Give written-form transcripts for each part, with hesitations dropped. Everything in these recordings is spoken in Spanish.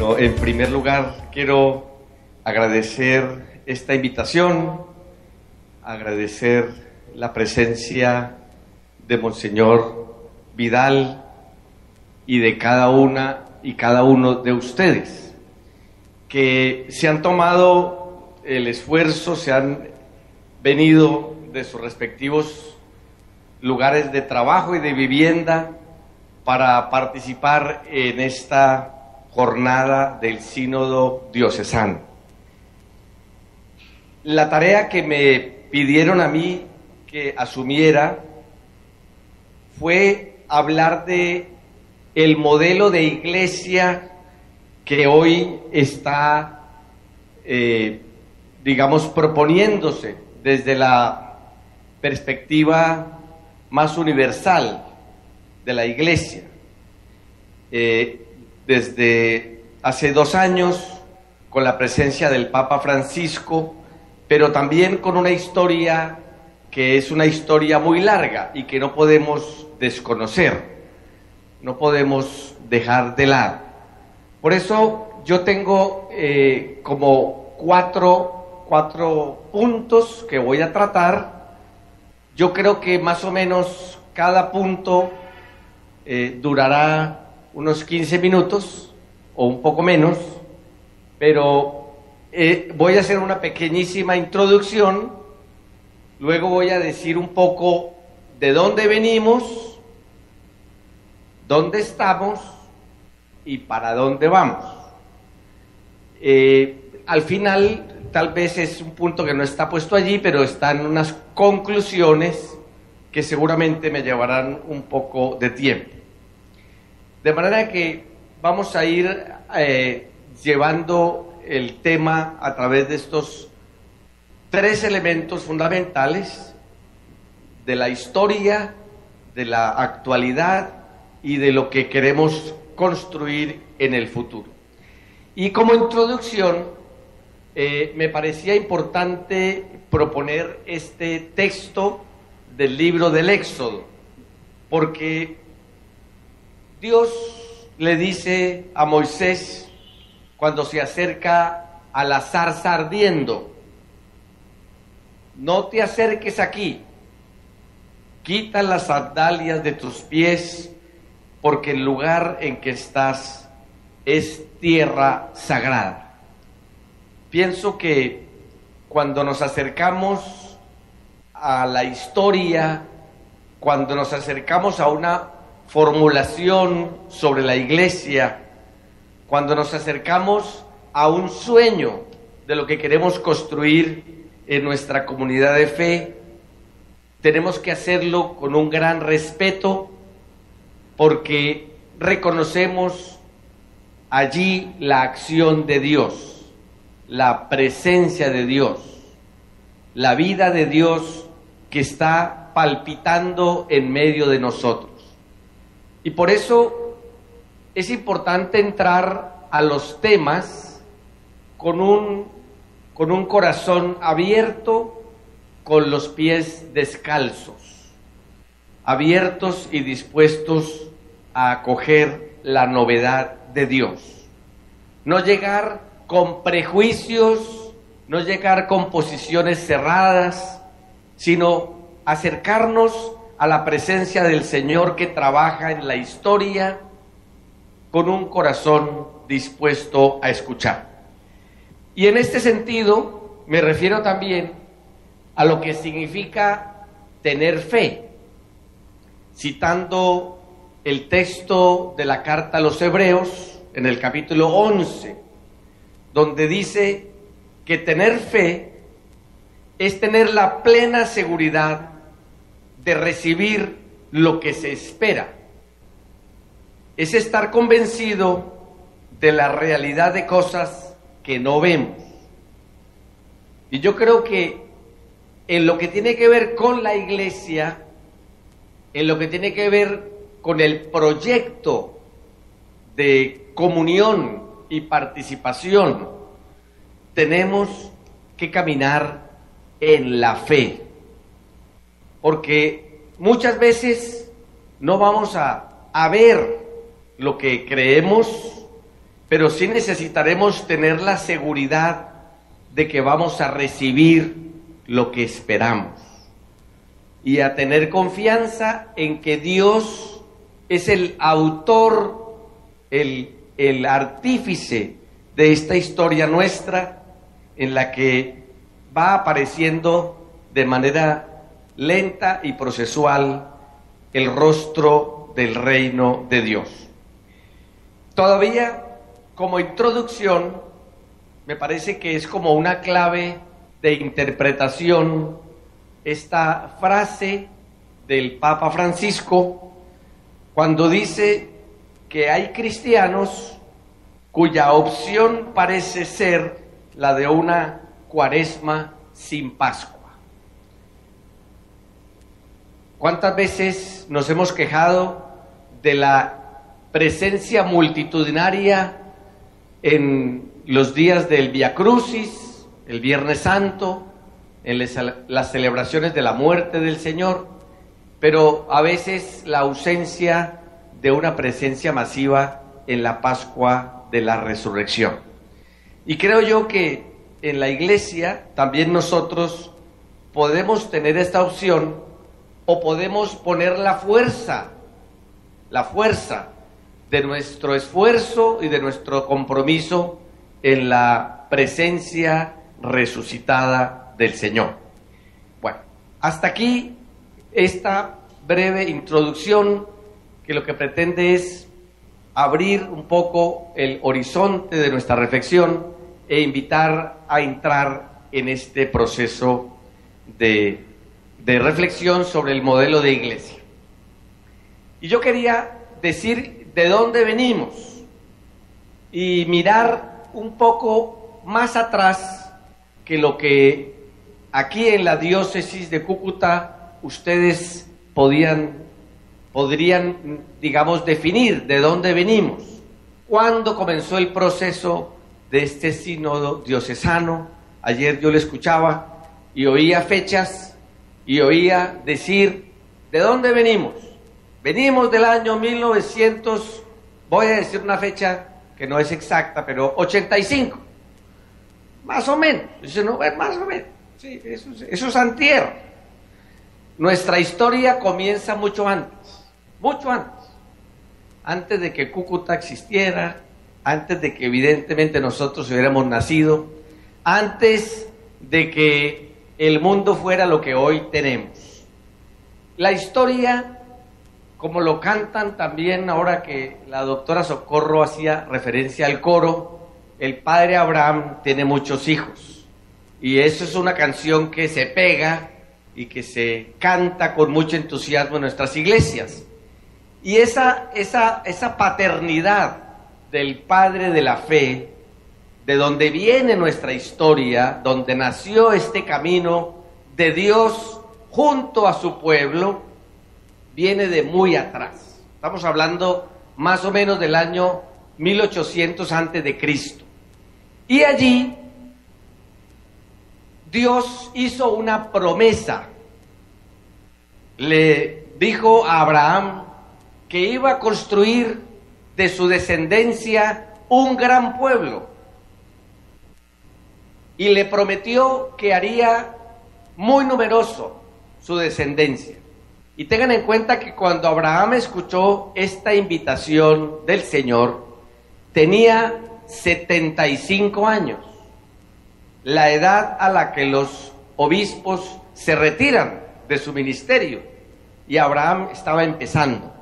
Bueno, en primer lugar quiero agradecer esta invitación, agradecer la presencia de Monseñor Vidal y de cada una y cada uno de ustedes, que se han tomado el esfuerzo, se han venido de sus respectivos lugares de trabajo y de vivienda para participar en esta jornada del Sínodo Diocesano. La tarea que me pidieron a mí que asumiera fue hablar de el modelo de iglesia que hoy está, proponiéndose desde la perspectiva más universal de la iglesia. Desde hace 2 años, con la presencia del Papa Francisco, pero también con una historia que es una historia muy larga y que no podemos desconocer, no podemos dejar de lado. Por eso yo tengo como cuatro puntos que voy a tratar. Yo creo que más o menos cada punto durará unos 15 minutos o un poco menos, pero voy a hacer una pequeñísima introducción, luego voy a decir un poco de dónde venimos, dónde estamos y para dónde vamos. Al final, tal vez es un punto que no está puesto allí, pero están unas conclusiones que seguramente me llevarán un poco de tiempo. De manera que vamos a ir llevando el tema a través de estos 3 elementos fundamentales: de la historia, de la actualidad y de lo que queremos construir en el futuro. Y como introducción, me parecía importante proponer este texto del libro del Éxodo, porque Dios le dice a Moisés, cuando se acerca a la zarza ardiendo: no te acerques aquí, quita las sandalias de tus pies, porque el lugar en que estás es tierra sagrada. Pienso que cuando nos acercamos a la historia, cuando nos acercamos a una formulación sobre la iglesia, cuando nos acercamos a un sueño de lo que queremos construir en nuestra comunidad de fe, tenemos que hacerlo con un gran respeto, porque reconocemos allí la acción de Dios, la presencia de Dios, la vida de Dios que está palpitando en medio de nosotros. Y por eso es importante entrar a los temas con un corazón abierto, con los pies descalzos, abiertos y dispuestos a acoger la novedad de Dios. No llegar con prejuicios, no llegar con posiciones cerradas, sino acercarnos a la presencia del Señor que trabaja en la historia con un corazón dispuesto a escuchar. Y en este sentido me refiero también a lo que significa tener fe, citando el texto de la carta a los Hebreos en el capítulo 11, donde dice que tener fe es tener la plena seguridad de recibir lo que se espera, es estar convencido de la realidad de cosas que no vemos. Y yo creo que en lo que tiene que ver con la iglesia, en lo que tiene que ver con el proyecto de comunión y participación, tenemos que caminar en la fe, porque muchas veces no vamos a ver lo que creemos, pero sí necesitaremos tener la seguridad de que vamos a recibir lo que esperamos y a tener confianza en que Dios es el autor, el artífice de esta historia nuestra, en la que va apareciendo de manera lenta y procesual el rostro del reino de Dios. Todavía, como introducción, me parece que es como una clave de interpretación esta frase del Papa Francisco cuando dice que hay cristianos cuya opción parece ser la de una cuaresma sin Pascua. ¿Cuántas veces nos hemos quejado de la presencia multitudinaria en los días del Vía Crucis, el Viernes Santo, en las celebraciones de la muerte del Señor, pero a veces la ausencia de una presencia masiva en la Pascua de la Resurrección? Y creo yo que en la Iglesia también nosotros podemos tener esta opción, o podemos poner la fuerza de nuestro esfuerzo y de nuestro compromiso en la presencia resucitada del Señor. Bueno, hasta aquí esta breve introducción que lo que pretende es abrir un poco el horizonte de nuestra reflexión e invitar a entrar en este proceso de reflexión sobre el modelo de iglesia. Y yo quería decir de dónde venimos y mirar un poco más atrás que lo que aquí en la diócesis de Cúcuta ustedes podrían, digamos, definir de dónde venimos. ¿Cuándo comenzó el proceso de este sínodo diocesano? Ayer yo le escuchaba y oía fechas y oía decir, ¿de dónde venimos? Venimos del año 1900, voy a decir una fecha que no es exacta, pero 85, más o menos. Dice, no, más o menos, sí, eso es antier. Nuestra historia comienza mucho antes de que Cúcuta existiera, antes de que evidentemente nosotros hubiéramos nacido, antes de que el mundo fuera lo que hoy tenemos. La historia, como lo cantan también ahora que la doctora Socorro hacía referencia al coro, el padre Abraham tiene muchos hijos. Y eso es una canción que se pega y que se canta con mucho entusiasmo en nuestras iglesias. Y esa paternidad del padre de la fe, de donde viene nuestra historia, donde nació este camino de Dios junto a su pueblo, viene de muy atrás. Estamos hablando más o menos del año 1800 antes de Cristo. Y allí Dios hizo una promesa. Le dijo a Abraham que iba a construir de su descendencia un gran pueblo. Y le prometió que haría muy numeroso su descendencia. Y tengan en cuenta que cuando Abraham escuchó esta invitación del Señor, tenía 75 años, la edad a la que los obispos se retiran de su ministerio, y Abraham estaba empezando.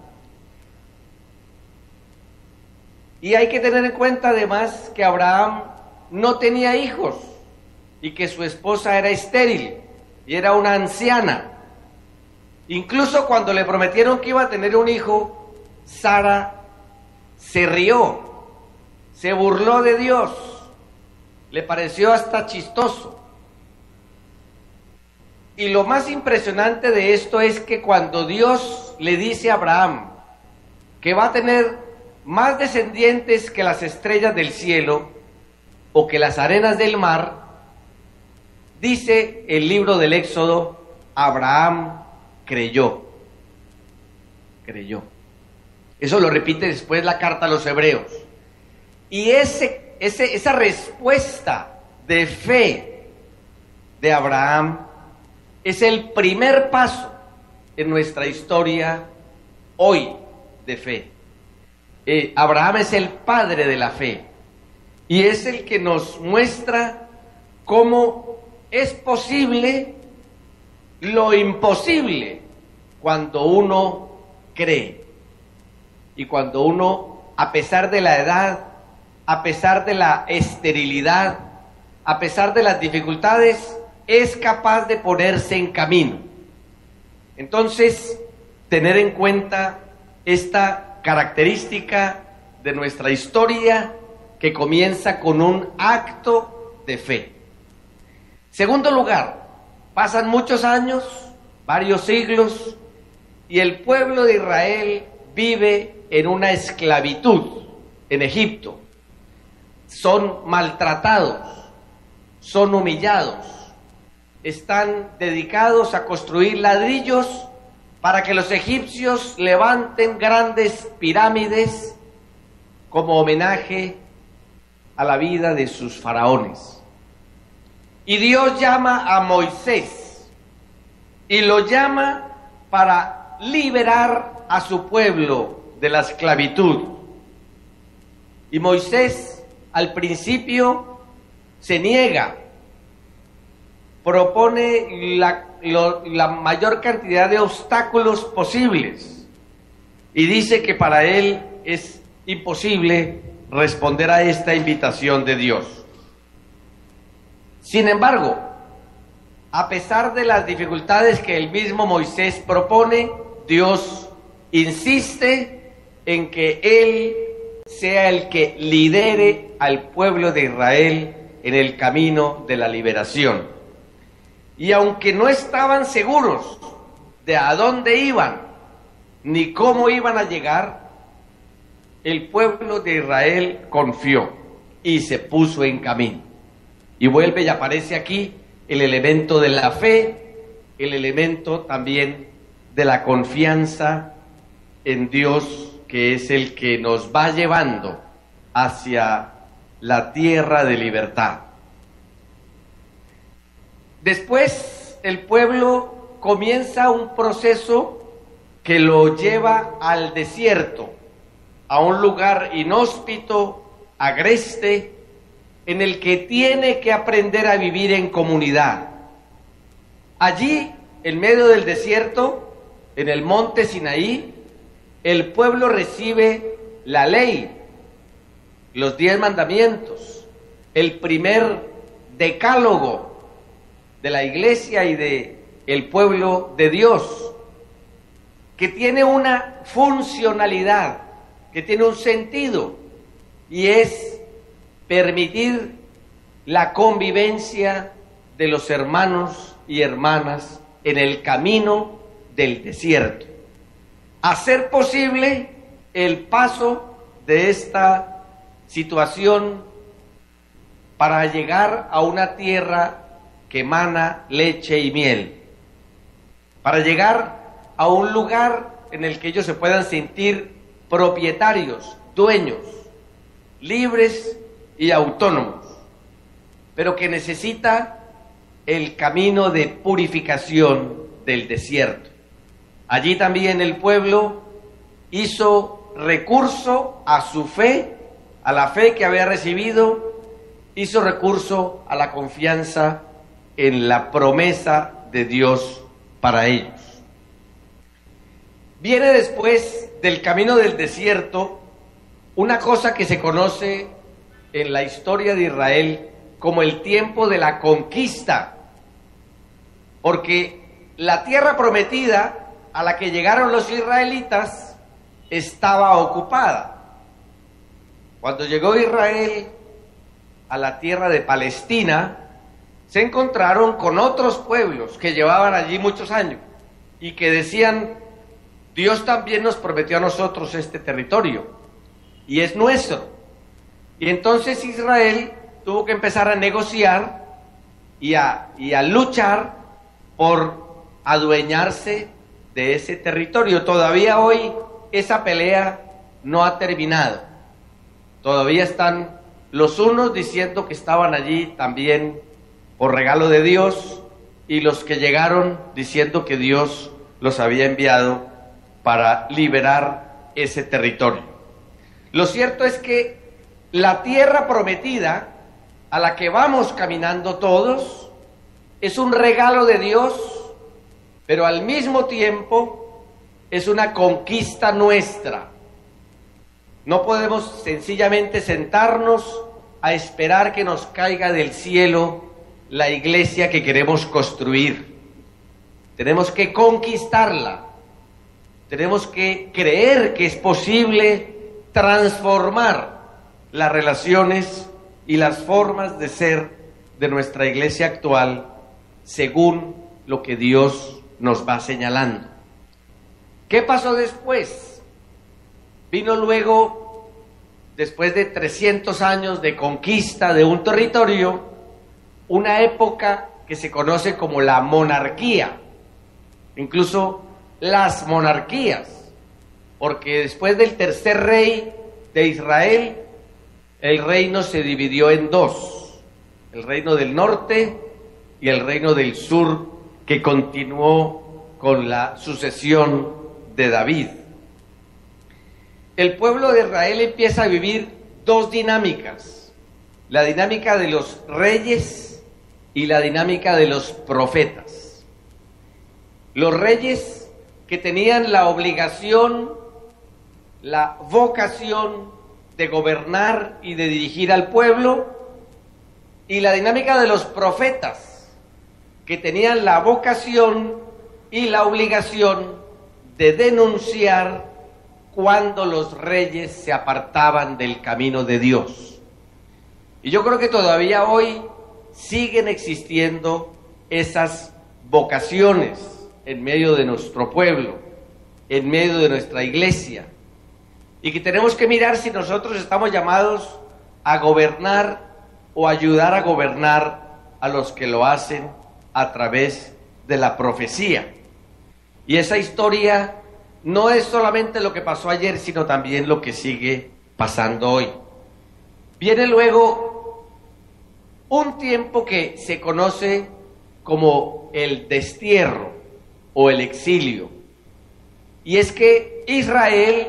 Y hay que tener en cuenta además que Abraham no tenía hijos, y que su esposa era estéril y era una anciana. Incluso cuando le prometieron que iba a tener un hijo, Sara se rió, se burló de Dios, le pareció hasta chistoso. Y lo más impresionante de esto es que cuando Dios le dice a Abraham que va a tener más descendientes que las estrellas del cielo o que las arenas del mar, dice el libro del Éxodo, Abraham creyó. Eso lo repite después la carta a los Hebreos. Y esa respuesta de fe de Abraham es el primer paso en nuestra historia hoy de fe. Abraham es el padre de la fe y es el que nos muestra cómo es posible lo imposible cuando uno cree y cuando uno, a pesar de la edad, a pesar de la esterilidad, a pesar de las dificultades, es capaz de ponerse en camino. Entonces, tener en cuenta esta característica de nuestra historia que comienza con un acto de fe. Segundo lugar, pasan muchos años, varios siglos, y el pueblo de Israel vive en una esclavitud en Egipto. Son maltratados, son humillados, están dedicados a construir ladrillos para que los egipcios levanten grandes pirámides como homenaje a la vida de sus faraones. Y Dios llama a Moisés y lo llama para liberar a su pueblo de la esclavitud. Y Moisés al principio se niega, propone la mayor cantidad de obstáculos posibles y dice que para él es imposible responder a esta invitación de Dios. Sin embargo, a pesar de las dificultades que el mismo Moisés propone, Dios insiste en que él sea el que lidere al pueblo de Israel en el camino de la liberación. Y aunque no estaban seguros de a dónde iban, ni cómo iban a llegar, el pueblo de Israel confió y se puso en camino. Y vuelve y aparece aquí el elemento de la fe, el elemento también de la confianza en Dios, que es el que nos va llevando hacia la tierra de libertad. Después el pueblo comienza un proceso que lo lleva al desierto, a un lugar inhóspito, agreste, en el que tiene que aprender a vivir en comunidad. Allí, en medio del desierto, en el monte Sinaí, el pueblo recibe la ley, los 10 mandamientos, el primer decálogo de la iglesia y de el pueblo de Dios, que tiene una funcionalidad, que tiene un sentido, y es permitir la convivencia de los hermanos y hermanas en el camino del desierto. Hacer posible el paso de esta situación para llegar a una tierra que emana leche y miel, para llegar a un lugar en el que ellos se puedan sentir propietarios, dueños, libres y autónomos, pero que necesita el camino de purificación del desierto. Allí también el pueblo hizo recurso a su fe, a la fe que había recibido, hizo recurso a la confianza en la promesa de Dios para ellos. Viene después del camino del desierto una cosa que se conoce en la historia de Israel como el tiempo de la conquista, porque la tierra prometida a la que llegaron los israelitas estaba ocupada. Cuando llegó Israel a la tierra de Palestina, se encontraron con otros pueblos que llevaban allí muchos años y que decían: Dios también nos prometió a nosotros este territorio y es nuestro. Y entonces Israel tuvo que empezar a negociar y a luchar por adueñarse de ese territorio. Todavía hoy esa pelea no ha terminado. Todavía están los unos diciendo que estaban allí también por regalo de Dios, y los que llegaron diciendo que Dios los había enviado para liberar ese territorio. Lo cierto es que la tierra prometida, a la que vamos caminando todos, es un regalo de Dios, pero al mismo tiempo es una conquista nuestra. No podemos sencillamente sentarnos a esperar que nos caiga del cielo la iglesia que queremos construir. Tenemos que conquistarla. Tenemos que creer que es posible transformar las relaciones y las formas de ser de nuestra iglesia actual según lo que Dios nos va señalando. ¿Qué pasó después? Vino luego, después de 300 años de conquista de un territorio, una época que se conoce como la monarquía, incluso las monarquías, porque después del tercer rey de Israel, el reino se dividió en dos: el reino del norte y el reino del sur, que continuó con la sucesión de David. El pueblo de Israel empieza a vivir dos dinámicas: la dinámica de los reyes y la dinámica de los profetas. Los reyes, que tenían la obligación, la vocación de gobernar y de dirigir al pueblo, y la dinámica de los profetas, que tenían la vocación y la obligación de denunciar cuando los reyes se apartaban del camino de Dios. Y yo creo que todavía hoy siguen existiendo esas vocaciones en medio de nuestro pueblo, en medio de nuestra iglesia, y que tenemos que mirar si nosotros estamos llamados a gobernar o ayudar a gobernar a los que lo hacen a través de la profecía. Y esa historia no es solamente lo que pasó ayer, sino también lo que sigue pasando hoy. Viene luego un tiempo que se conoce como el destierro o el exilio. Y es que Israel,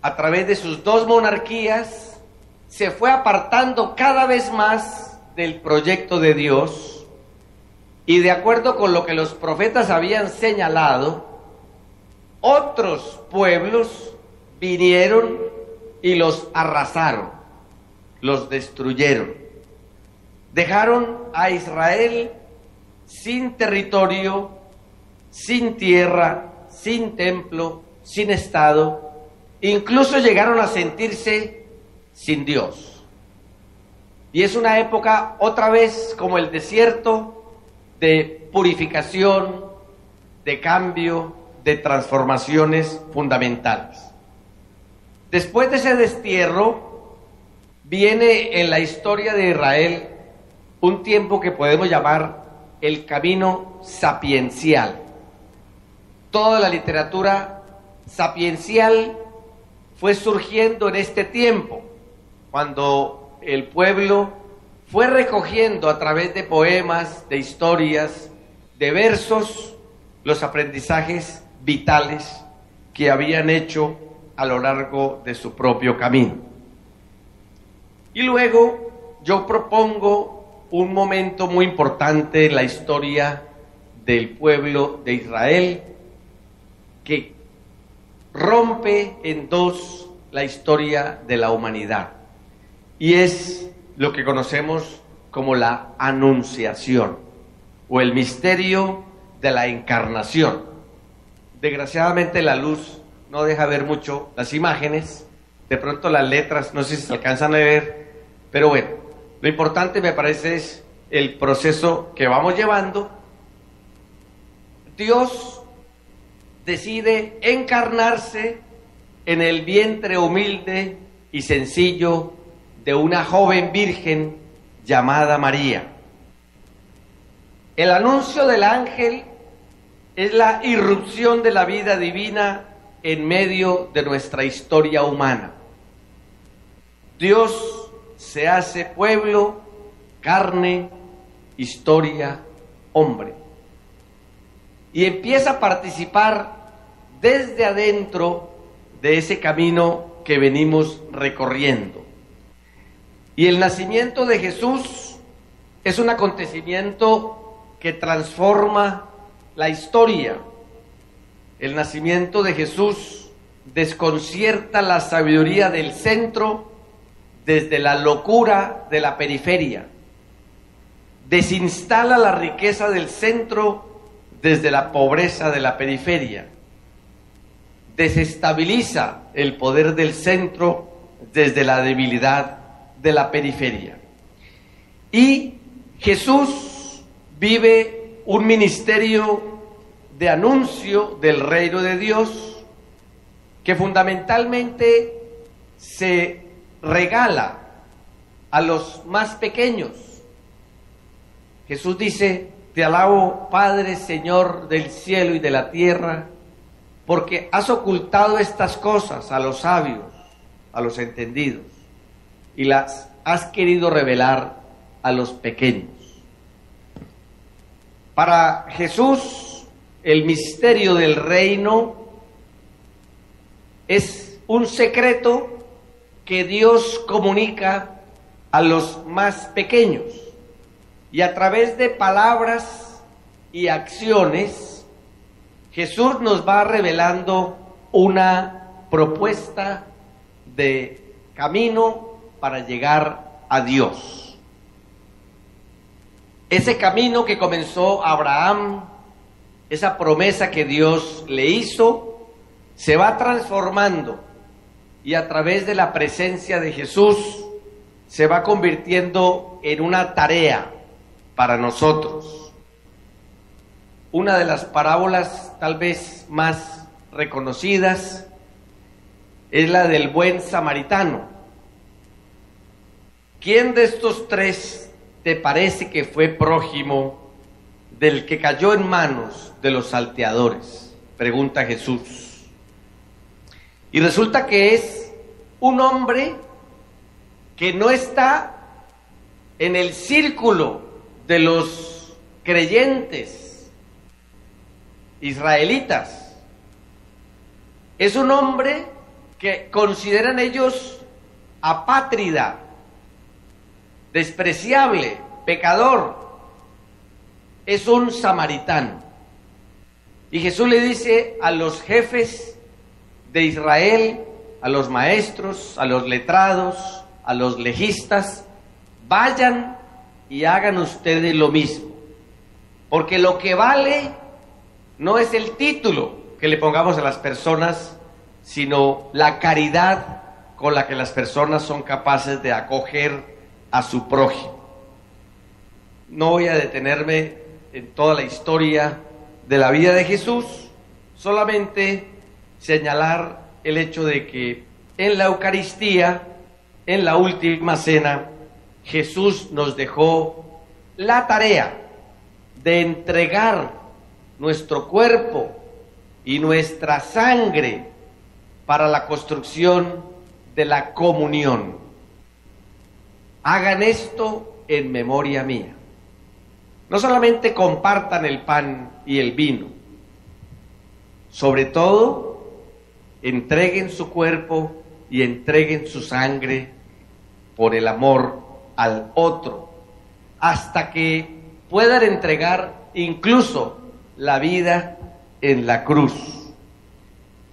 a través de sus dos monarquías, se fue apartando cada vez más del proyecto de Dios, y de acuerdo con lo que los profetas habían señalado, otros pueblos vinieron y los arrasaron, los destruyeron. Dejaron a Israel sin territorio, sin tierra, sin templo, sin estado. Incluso llegaron a sentirse sin Dios. Y es una época, otra vez, como el desierto, de purificación, de cambio, de transformaciones fundamentales. Después de ese destierro, viene en la historia de Israel un tiempo que podemos llamar el camino sapiencial. Toda la literatura sapiencial fue surgiendo en este tiempo, cuando el pueblo fue recogiendo a través de poemas, de historias, de versos, los aprendizajes vitales que habían hecho a lo largo de su propio camino. Y luego yo propongo un momento muy importante en la historia del pueblo de Israel, que rompe en dos la historia de la humanidad, y es lo que conocemos como la anunciación o el misterio de la encarnación. Desgraciadamente la luz no deja ver mucho las imágenes, de pronto las letras no sé si se alcanzan a ver, pero bueno, lo importante me parece es el proceso que vamos llevando. Dios decide encarnarse en el vientre humilde y sencillo de una joven virgen llamada María. El anuncio del ángel es la irrupción de la vida divina en medio de nuestra historia humana. Dios se hace pueblo, carne, historia, hombre. Y empieza a participar desde adentro de ese camino que venimos recorriendo. Y el nacimiento de Jesús es un acontecimiento que transforma la historia. El nacimiento de Jesús desconcierta la sabiduría del centro desde la locura de la periferia. Desinstala la riqueza del centro desde la pobreza de la periferia. Desestabiliza el poder del centro desde la debilidad de la periferia. Y Jesús vive un ministerio de anuncio del reino de Dios que fundamentalmente se regala a los más pequeños. Jesús dice: te alabo, Padre, Señor del cielo y de la tierra, porque has ocultado estas cosas a los sabios, a los entendidos, y las has querido revelar a los pequeños. Para Jesús, el misterio del reino es un secreto que Dios comunica a los más pequeños, y a través de palabras y acciones Jesús nos va revelando una propuesta de camino para llegar a Dios. Ese camino que comenzó Abraham, esa promesa que Dios le hizo, se va transformando, y a través de la presencia de Jesús se va convirtiendo en una tarea para nosotros. Una de las parábolas tal vez más reconocidas es la del buen samaritano. ¿Quién de estos tres te parece que fue prójimo del que cayó en manos de los salteadores?, pregunta Jesús. Y resulta que es un hombre que no está en el círculo de los creyentes israelitas. Es un hombre que consideran ellos apátrida, despreciable, pecador. Es un samaritano. Y Jesús le dice a los jefes de Israel, a los maestros, a los letrados, a los legistas: vayan y hagan ustedes lo mismo, porque lo que vale no es el título que le pongamos a las personas, sino la caridad con la que las personas son capaces de acoger a su prójimo. No voy a detenerme en toda la historia de la vida de Jesús, solamente señalar el hecho de que en la Eucaristía, en la última cena, Jesús nos dejó la tarea de entregar nuestro cuerpo y nuestra sangre para la construcción de la comunión. Hagan esto en memoria mía. No solamente compartan el pan y el vino, sobre todo entreguen su cuerpo y entreguen su sangre por el amor al otro, hasta que puedan entregar incluso la vida en la cruz.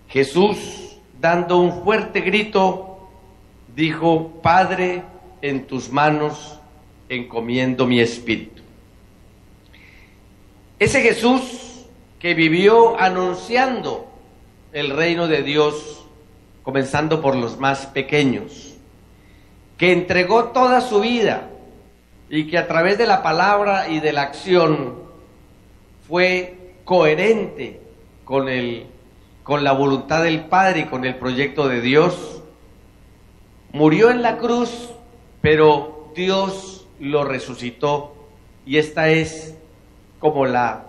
Jesús, dando un fuerte grito, dijo: Padre, en tus manos encomiendo mi espíritu. Ese Jesús que vivió anunciando el reino de Dios, comenzando por los más pequeños, que entregó toda su vida y que a través de la palabra y de la acción fue coherente con la voluntad del Padre y con el proyecto de Dios, murió en la cruz, pero Dios lo resucitó, y esta es como la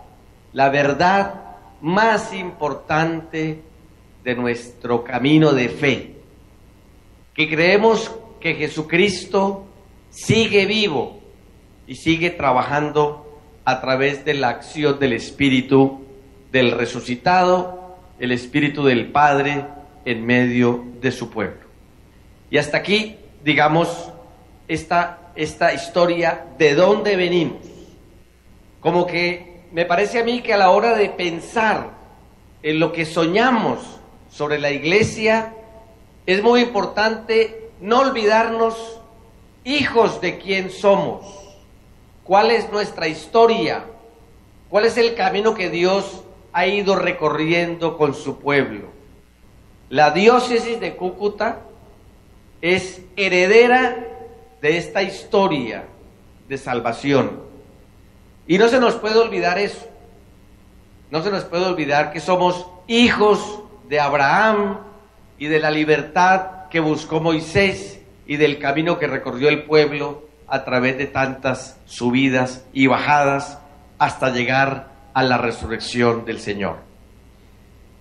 verdad más importante de nuestro camino de fe, que creemos que Jesucristo sigue vivo y sigue trabajando a través de la acción del Espíritu del resucitado, el Espíritu del Padre en medio de su pueblo. Y hasta aquí, digamos, esta historia de dónde venimos. Como que me parece a mí que a la hora de pensar en lo que soñamos sobre la iglesia, es muy importante no olvidarnos, hijos, de quién somos, cuál es nuestra historia, cuál es el camino que Dios ha ido recorriendo con su pueblo. La diócesis de Cúcuta es heredera de esta historia de salvación. Y no se nos puede olvidar eso. No se nos puede olvidar que somos hijos de Abraham y de la libertad que buscó Moisés y del camino que recorrió el pueblo a través de tantas subidas y bajadas hasta llegar a la resurrección del Señor.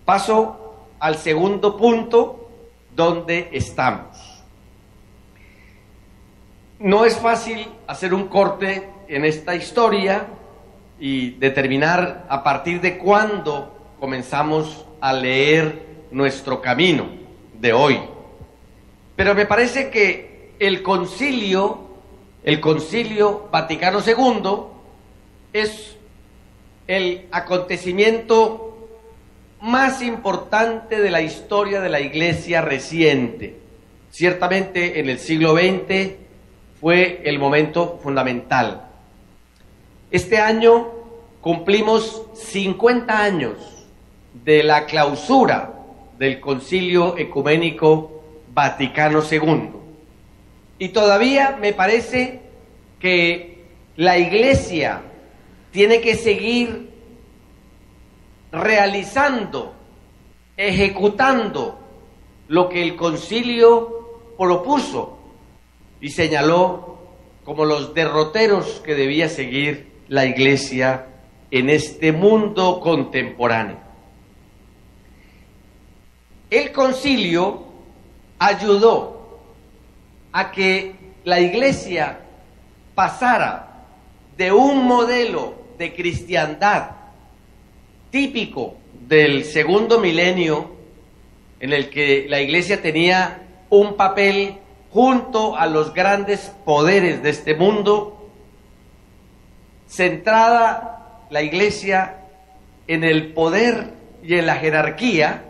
Paso al segundo punto, donde estamos. No es fácil hacer un corte en esta historia y determinar a partir de cuándo comenzamos a leer nuestro camino de hoy. Pero me parece que el Concilio Vaticano II es el acontecimiento más importante de la historia de la Iglesia reciente. Ciertamente en el siglo XX fue el momento fundamental. Este año cumplimos 50 años de la clausura del Concilio Ecuménico Vaticano II. Y todavía me parece que la Iglesia tiene que seguir realizando, ejecutando lo que el concilio propuso y señaló como los derroteros que debía seguir la Iglesia en este mundo contemporáneo. El concilio ayudó a que la Iglesia pasara de un modelo de cristiandad típico del segundo milenio, en el que la Iglesia tenía un papel junto a los grandes poderes de este mundo, centrada la Iglesia en el poder y en la jerarquía.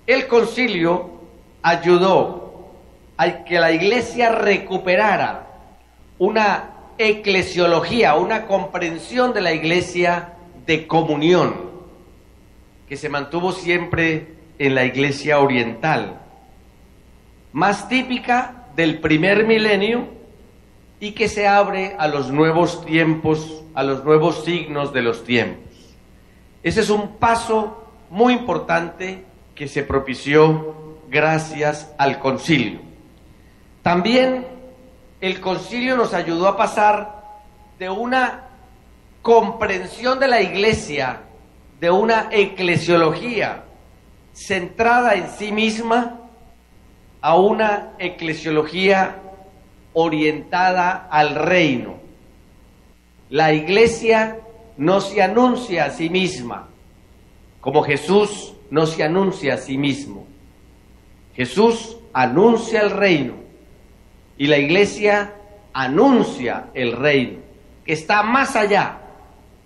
El concilio ayudó a que la Iglesia recuperara una eclesiología, una comprensión de la Iglesia de comunión, que se mantuvo siempre en la Iglesia oriental, más típica del primer milenio y que se abre a los nuevos tiempos, a los nuevos signos de los tiempos. Ese es un paso muy importante que se propició gracias al concilio. También el concilio nos ayudó a pasar de una comprensión de la Iglesia, de una eclesiología centrada en sí misma, a una eclesiología orientada al reino. La Iglesia no se anuncia a sí misma, como Jesús no se anuncia a sí mismo. Jesús anuncia el reino y la Iglesia anuncia el reino, que está más allá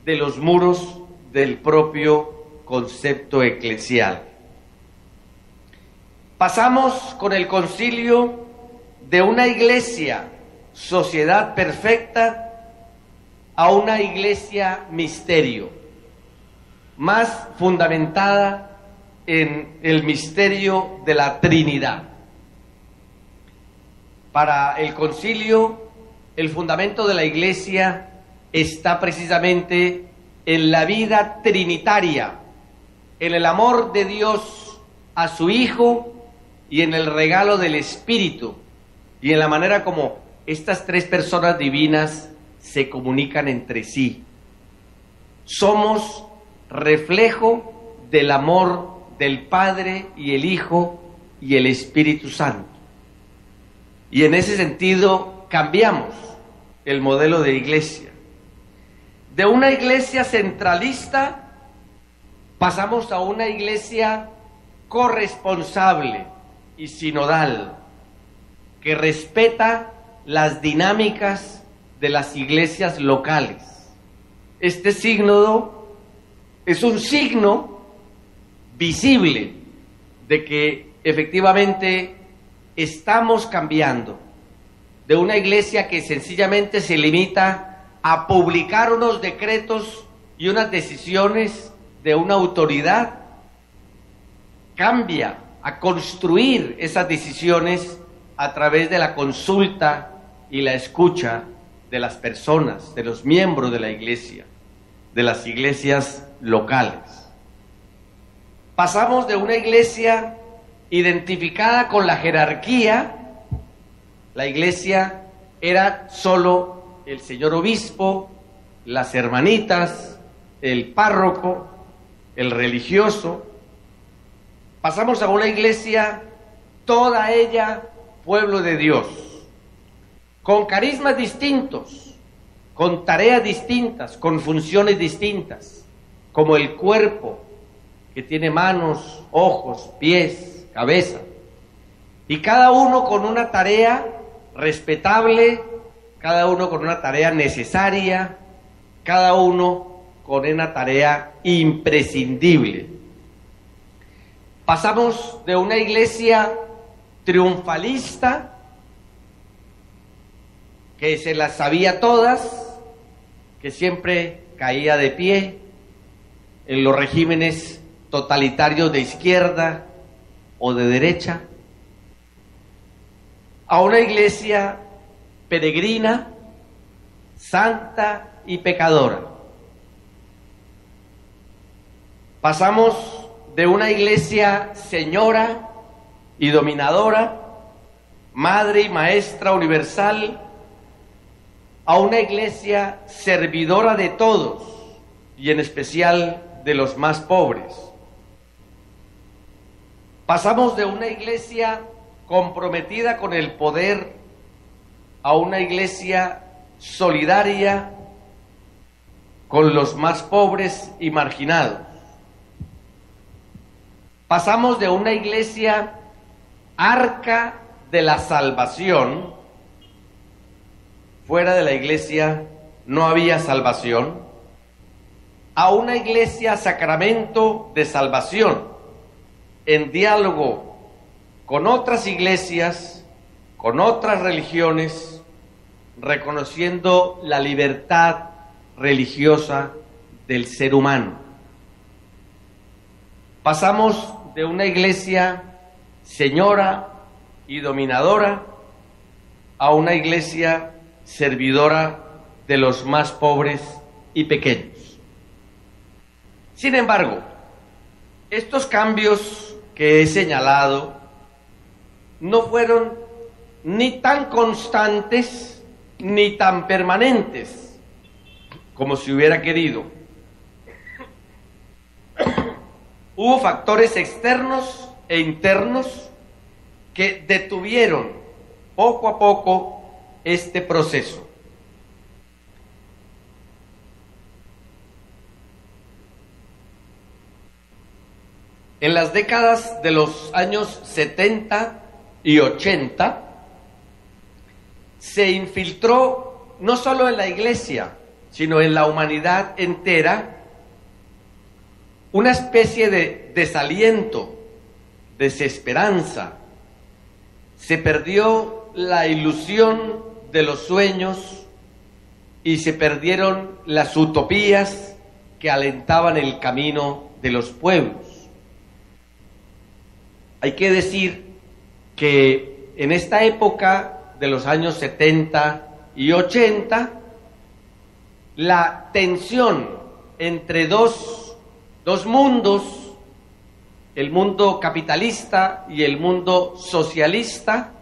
de los muros del propio concepto eclesial. Pasamos con el concilio de una iglesia, sociedad perfecta, a una iglesia misterio, más fundamentada en el misterio de la Trinidad. Para el concilio, el fundamento de la iglesia está precisamente en la vida trinitaria, en el amor de Dios a su Hijo y en el regalo del Espíritu, y en la manera como estas tres personas divinas se comunican entre sí. Somos reflejo del amor del Padre y el Hijo y el Espíritu Santo. Y en ese sentido cambiamos el modelo de iglesia. De una iglesia centralista pasamos a una iglesia corresponsable y sinodal, que respeta las dinámicas de las iglesias locales. Este sínodo es un signo visible de que efectivamente estamos cambiando de una iglesia que sencillamente se limita a publicar unos decretos y unas decisiones de una autoridad, cambia a construir esas decisiones a través de la consulta y la escucha de las personas, de los miembros de la iglesia, de las iglesias locales. Pasamos de una iglesia identificada con la jerarquía. La iglesia era solo el señor obispo, las hermanitas, el párroco, el religioso. Pasamos a una iglesia, toda ella pueblo de Dios, con carismas distintos, con tareas distintas, con funciones distintas, como el cuerpo, que tiene manos, ojos, pies, cabeza, y cada uno con una tarea respetable, cada uno con una tarea necesaria, cada uno con una tarea imprescindible. Pasamos de una iglesia triunfalista, que se las sabía todas, que siempre caía de pie en los regímenes totalitarios de izquierda o de derecha, a una iglesia peregrina, santa y pecadora. Pasamos de una iglesia señora y dominadora, madre y maestra universal, a una iglesia servidora de todos y en especial de los más pobres. Pasamos de una iglesia comprometida con el poder a una iglesia solidaria con los más pobres y marginados. Pasamos de una iglesia arca de la salvación. Fuera de la iglesia no había salvación, a una iglesia sacramento de salvación, en diálogo con otras iglesias, con otras religiones, reconociendo la libertad religiosa del ser humano. Pasamos de una iglesia señora y dominadora a una iglesia servidora de los más pobres y pequeños. Sin embargo, estos cambios que he señalado no fueron ni tan constantes ni tan permanentes como se hubiera querido. Hubo factores externos e internos que detuvieron poco a poco este proceso. En las décadas de los años 70 y 80 se infiltró no solo en la iglesia, sino en la humanidad entera, una especie de desaliento, desesperanza. Se perdió la ilusión de los sueños y se perdieron las utopías que alentaban el camino de los pueblos. Hay que decir que en esta época de los años 70 y 80, la tensión entre dos mundos, el mundo capitalista y el mundo socialista,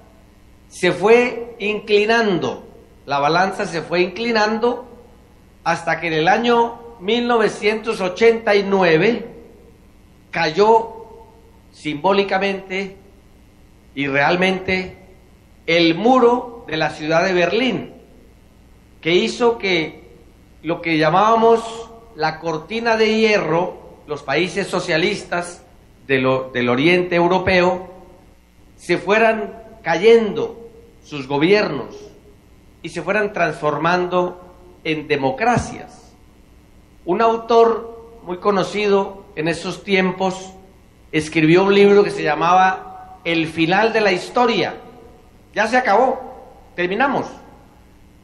se fue inclinando, la balanza se fue inclinando hasta que en el año 1989 cayó simbólicamente y realmente el muro de la ciudad de Berlín, que hizo que lo que llamábamos la cortina de hierro, los países socialistas del oriente europeo, se fueran cayendo sus gobiernos y se fueran transformando en democracias. Un autor muy conocido en esos tiempos escribió un libro que se llamaba El final de la historia. Ya se acabó, terminamos.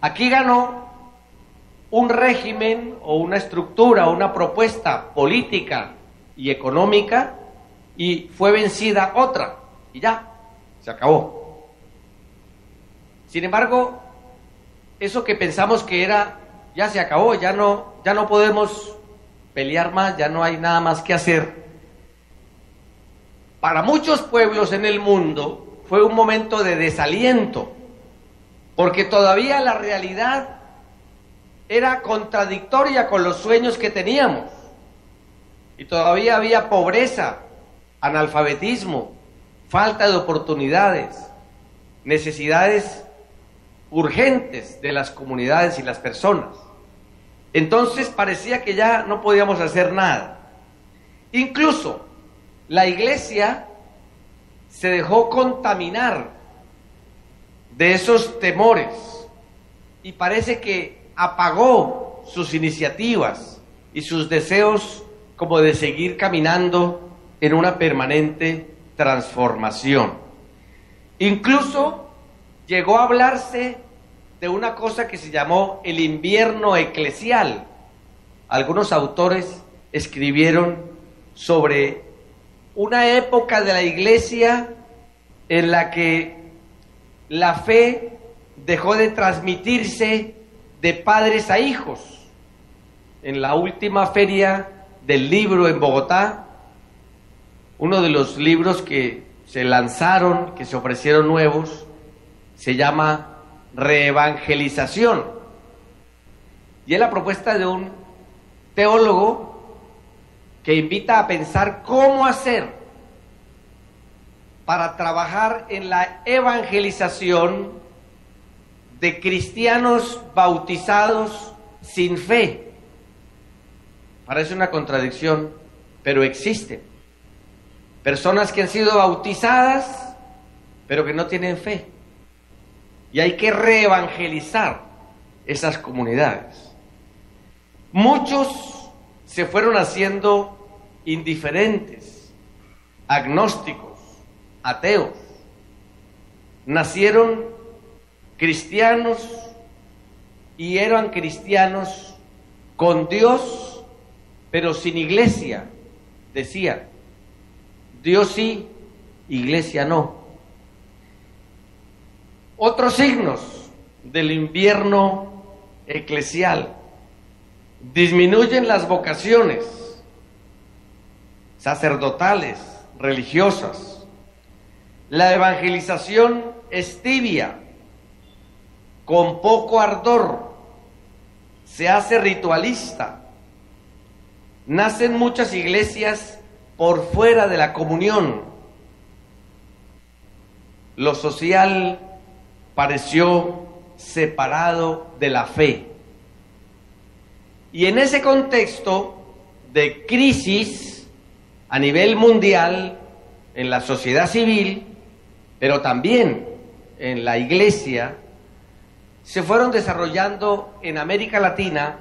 Aquí ganó un régimen o una estructura o una propuesta política y económica y fue vencida otra y ya, se acabó. Sin embargo, eso que pensamos que era, ya se acabó, ya no podemos pelear más, ya no hay nada más que hacer. Para muchos pueblos en el mundo fue un momento de desaliento, porque todavía la realidad era contradictoria con los sueños que teníamos, y todavía había pobreza, analfabetismo, falta de oportunidades, necesidades urgentes de las comunidades y las personas. Entonces parecía que ya no podíamos hacer nada. Incluso la iglesia se dejó contaminar de esos temores y parece que apagó sus iniciativas y sus deseos como de seguir caminando en una permanente transformación. Incluso llegó a hablarse de una cosa que se llamó el invierno eclesial. Algunos autores escribieron sobre una época de la iglesia en la que la fe dejó de transmitirse de padres a hijos. En la última feria del libro en Bogotá, uno de los libros que se lanzaron, que se ofrecieron nuevos, se llama Reevangelización, y es la propuesta de un teólogo que invita a pensar cómo hacer para trabajar en la evangelización de cristianos bautizados sin fe. Parece una contradicción, pero existen personas que han sido bautizadas pero que no tienen fe. Y hay que reevangelizar esas comunidades. Muchos se fueron haciendo indiferentes, agnósticos, ateos. Nacieron cristianos y eran cristianos con Dios, pero sin iglesia. Decían, Dios sí, iglesia no. Otros signos del invierno eclesial: disminuyen las vocaciones sacerdotales, religiosas. La evangelización es tibia, con poco ardor, se hace ritualista. Nacen muchas iglesias por fuera de la comunión. Lo social pareció separado de la fe. Y en ese contexto de crisis a nivel mundial, en la sociedad civil, pero también en la iglesia, se fueron desarrollando en América Latina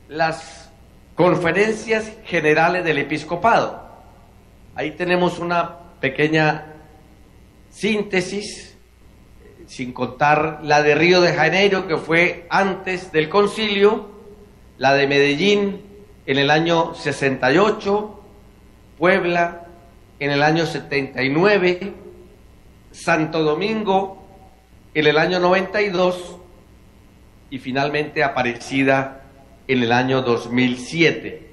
las conferencias generales del episcopado. Ahí tenemos una pequeña síntesis, sin contar la de Río de Janeiro, que fue antes del concilio, la de Medellín en el año 68, Puebla en el año 79, Santo Domingo en el año 92 y finalmente Aparecida en el año 2007.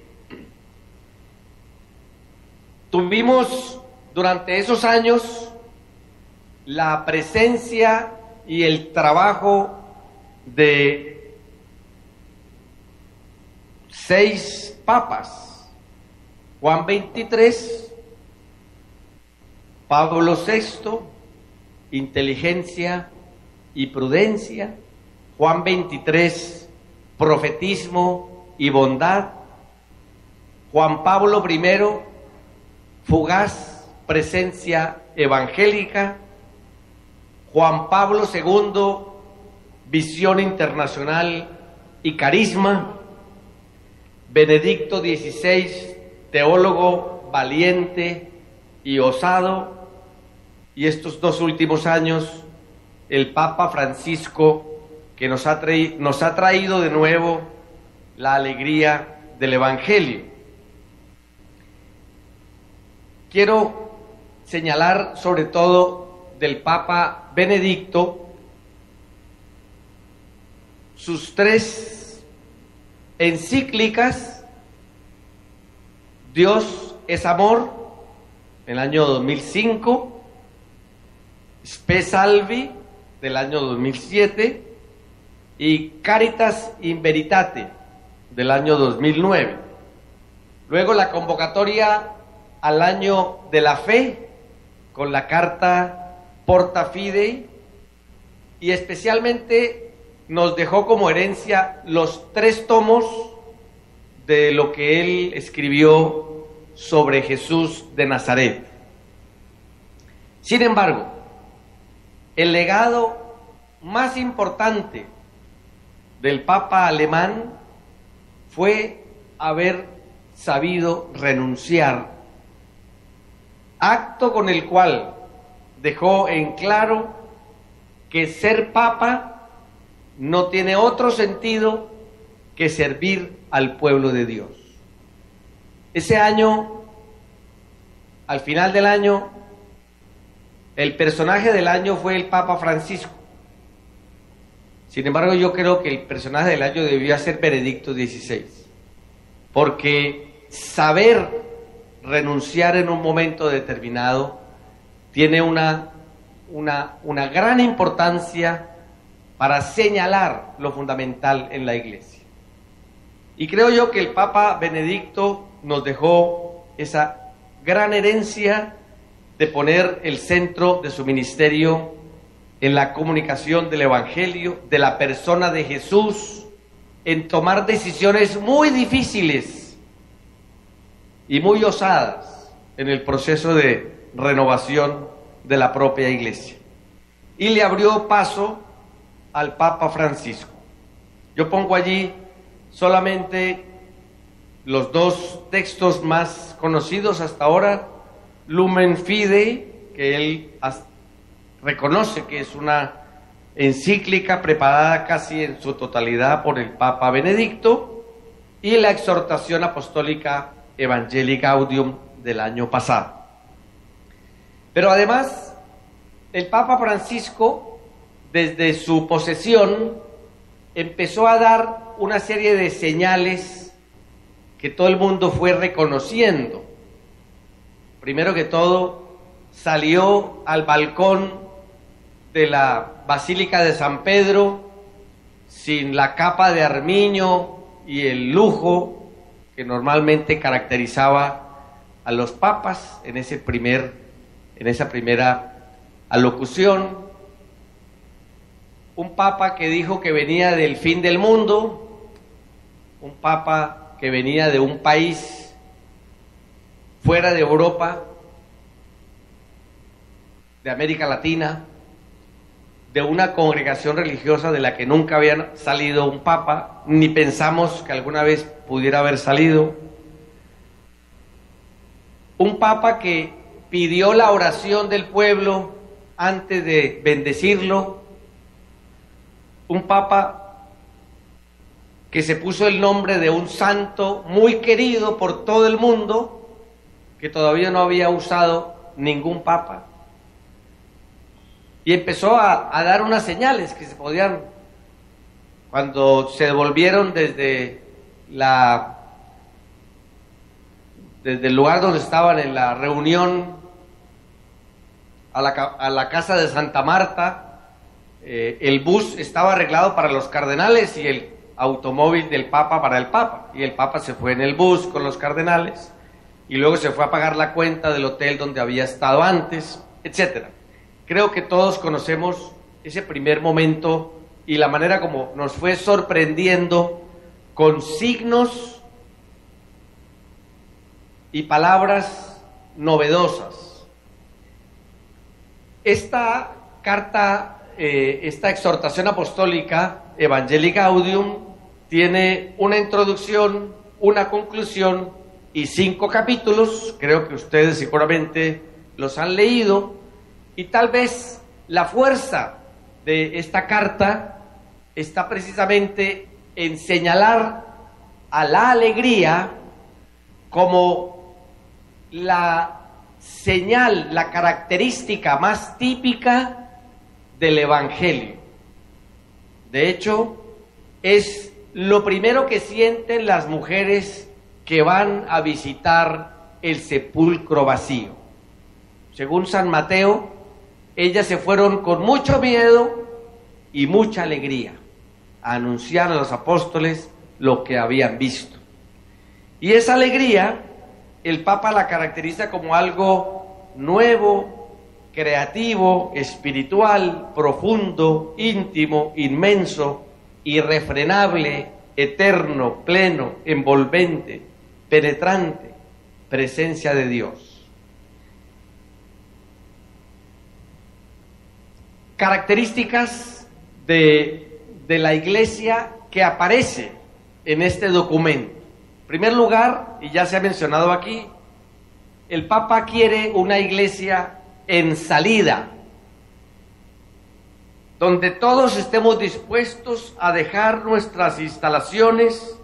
Tuvimos durante esos años la presencia y el trabajo de 6 papas: Juan XXIII, Pablo VI, inteligencia y prudencia. Juan 23, profetismo y bondad. Juan Pablo I, fugaz presencia evangélica. Juan Pablo II, visión internacional y carisma. Benedicto XVI, teólogo valiente y osado. Y estos 2 últimos años, el Papa Francisco, que nos ha traído de nuevo la alegría del Evangelio. Quiero señalar sobre todo del Papa Benedicto sus 3 encíclicas: Dios es amor, en el año 2005, Spe Salvi, del año 2007, y Caritas in Veritate, del año 2009. Luego la convocatoria al año de la fe, con la carta Porta Fidei, y especialmente nos dejó como herencia los 3 tomos de lo que él escribió sobre Jesús de Nazaret. Sin embargo, el legado más importante del Papa alemán fue haber sabido renunciar, acto con el cual dejó en claro que ser Papa no tiene otro sentido que servir al pueblo de Dios. Ese año, al final del año, el personaje del año fue el Papa Francisco. Sin embargo, yo creo que el personaje del año debía ser Benedicto XVI, porque saber renunciar en un momento determinado tiene una gran importancia para señalar lo fundamental en la Iglesia. Y creo yo que el Papa Benedicto nos dejó esa gran herencia de poner el centro de su ministerio en la comunicación del Evangelio, de la persona de Jesús, en tomar decisiones muy difíciles y muy osadas en el proceso de renovación de la propia Iglesia. Y le abrió paso al Papa Francisco. Yo pongo allí solamente los 2 textos más conocidos hasta ahora: Lumen Fidei, que él reconoce que es una encíclica preparada casi en su totalidad por el Papa Benedicto, y la exhortación apostólica Evangelii Gaudium del año pasado. Pero además, el Papa Francisco, desde su posesión, empezó a dar una serie de señales que todo el mundo fue reconociendo. Primero que todo, salió al balcón de la Basílica de San Pedro sin la capa de armiño y el lujo que normalmente caracterizaba a los papas en esa primera alocución. Un papa que dijo que venía del fin del mundo, un papa que venía de un país fuera de Europa, de América Latina, de una congregación religiosa de la que nunca había salido un papa, ni pensamos que alguna vez pudiera haber salido. Un papa que pidió la oración del pueblo antes de bendecirlo. Un papa que se puso el nombre de un santo muy querido por todo el mundo, que todavía no había usado ningún papa. Y empezó a dar unas señales que se podían, cuando se devolvieron desde el lugar donde estaban en la reunión a la casa de Santa Marta, el bus estaba arreglado para los cardenales y el automóvil del Papa para el Papa. Y el Papa se fue en el bus con los cardenales y luego se fue a pagar la cuenta del hotel donde había estado antes, etcétera. Creo que todos conocemos ese primer momento y la manera como nos fue sorprendiendo con signos y palabras novedosas. Esta carta, esta exhortación apostólica, Evangelii Gaudium, tiene una introducción, una conclusión y 5 capítulos. Creo que ustedes seguramente los han leído, y tal vez la fuerza de esta carta está precisamente en señalar a la alegría como la señal, la característica más típica del Evangelio. De hecho, es lo primero que sienten las mujeres que van a visitar el sepulcro vacío. Según San Mateo, ellas se fueron con mucho miedo y mucha alegría a anunciar a los apóstoles lo que habían visto. Y esa alegría, el Papa la caracteriza como algo nuevo, creativo, espiritual, profundo, íntimo, inmenso, irrefrenable, eterno, pleno, envolvente, penetrante, presencia de Dios. Características de la Iglesia que aparece en este documento. En primer lugar, y ya se ha mencionado aquí, el Papa quiere una Iglesia en salida, donde todos estemos dispuestos a dejar nuestras instalaciones,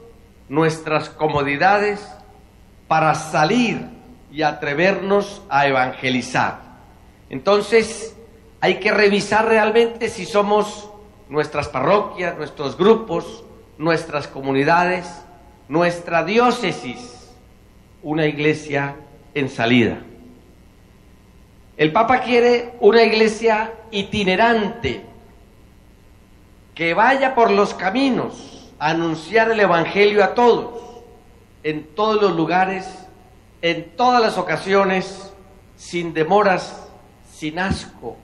nuestras comodidades, para salir y atrevernos a evangelizar. Entonces, hay que revisar realmente si somos nuestras parroquias, nuestros grupos, nuestras comunidades, nuestra diócesis, una iglesia en salida. El Papa quiere una iglesia itinerante, que vaya por los caminos a anunciar el Evangelio a todos, en todos los lugares, en todas las ocasiones, sin demoras, sin asco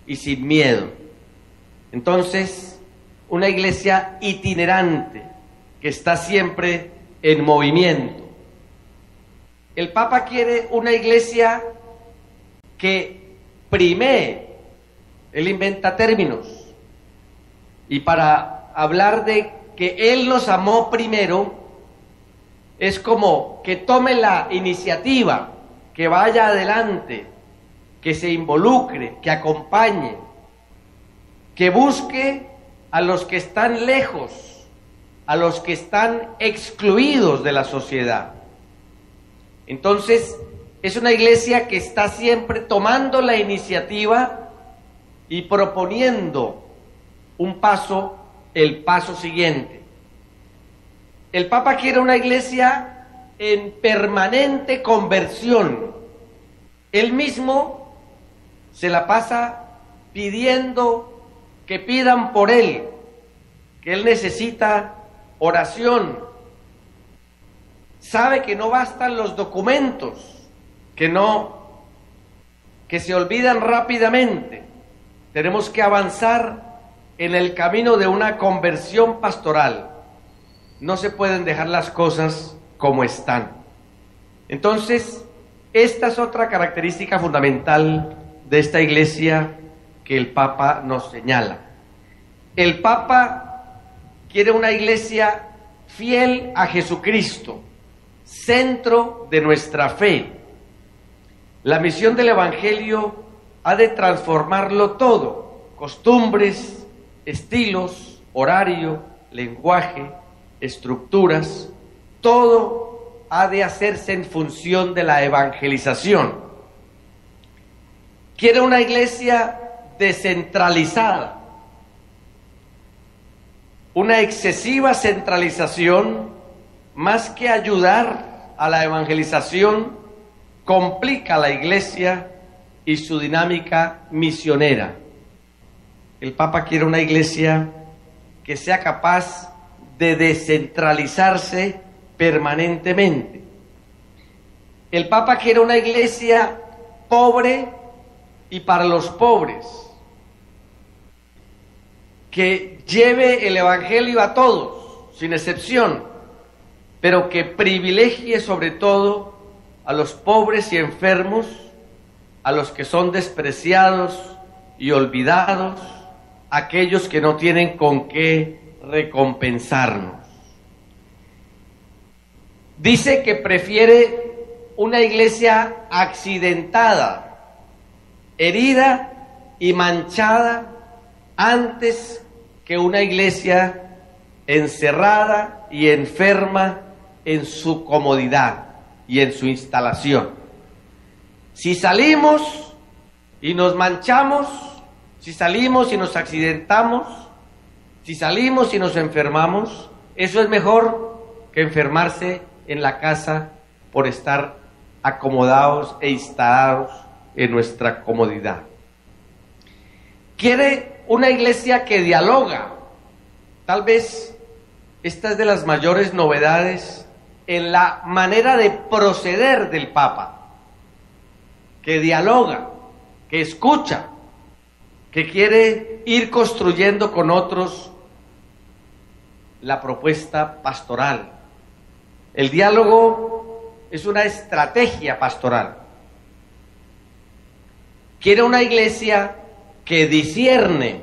y sin miedo. Entonces, una iglesia itinerante que está siempre en movimiento. El Papa quiere una iglesia que primee. Él inventa términos, y para hablar de que Él nos amó primero, es como que tome la iniciativa, que vaya adelante, que se involucre, que acompañe, que busque a los que están lejos, a los que están excluidos de la sociedad. Entonces, es una iglesia que está siempre tomando la iniciativa y proponiendo un paso, el paso siguiente. El Papa quiere una iglesia en permanente conversión. Él mismo se la pasa pidiendo que pidan por él, que él necesita oración. Sabe que no bastan los documentos, que se olvidan rápidamente. Tenemos que avanzar en el camino de una conversión pastoral. No se pueden dejar las cosas como están. Entonces, esta es otra característica fundamental de esta iglesia que el Papa nos señala. El Papa quiere una iglesia fiel a Jesucristo, centro de nuestra fe. La misión del Evangelio ha de transformarlo todo: costumbres, estilos, horario, lenguaje, estructuras. Todo ha de hacerse en función de la evangelización. Quiere una iglesia descentralizada. Una excesiva centralización, más que ayudar a la evangelización, complica a la iglesia y su dinámica misionera. El Papa quiere una iglesia que sea capaz de descentralizarse permanentemente. El Papa quiere una iglesia pobre y para los pobres, que lleve el Evangelio a todos, sin excepción, pero que privilegie sobre todo a los pobres y enfermos, a los que son despreciados y olvidados, aquellos que no tienen con qué recompensarnos. Dice que prefiere una iglesia accidentada, herida y manchada, antes que una iglesia encerrada y enferma en su comodidad y en su instalación. Si salimos y nos manchamos, si salimos y nos accidentamos, si salimos y nos enfermamos, eso es mejor que enfermarse en la casa por estar acomodados e instalados en nuestra comodidad. Quiere una iglesia que dialoga. Tal vez esta es de las mayores novedades en la manera de proceder del Papa, que dialoga, que escucha, que quiere ir construyendo con otros la propuesta pastoral. El diálogo es una estrategia pastoral. Quiere una iglesia que discierne.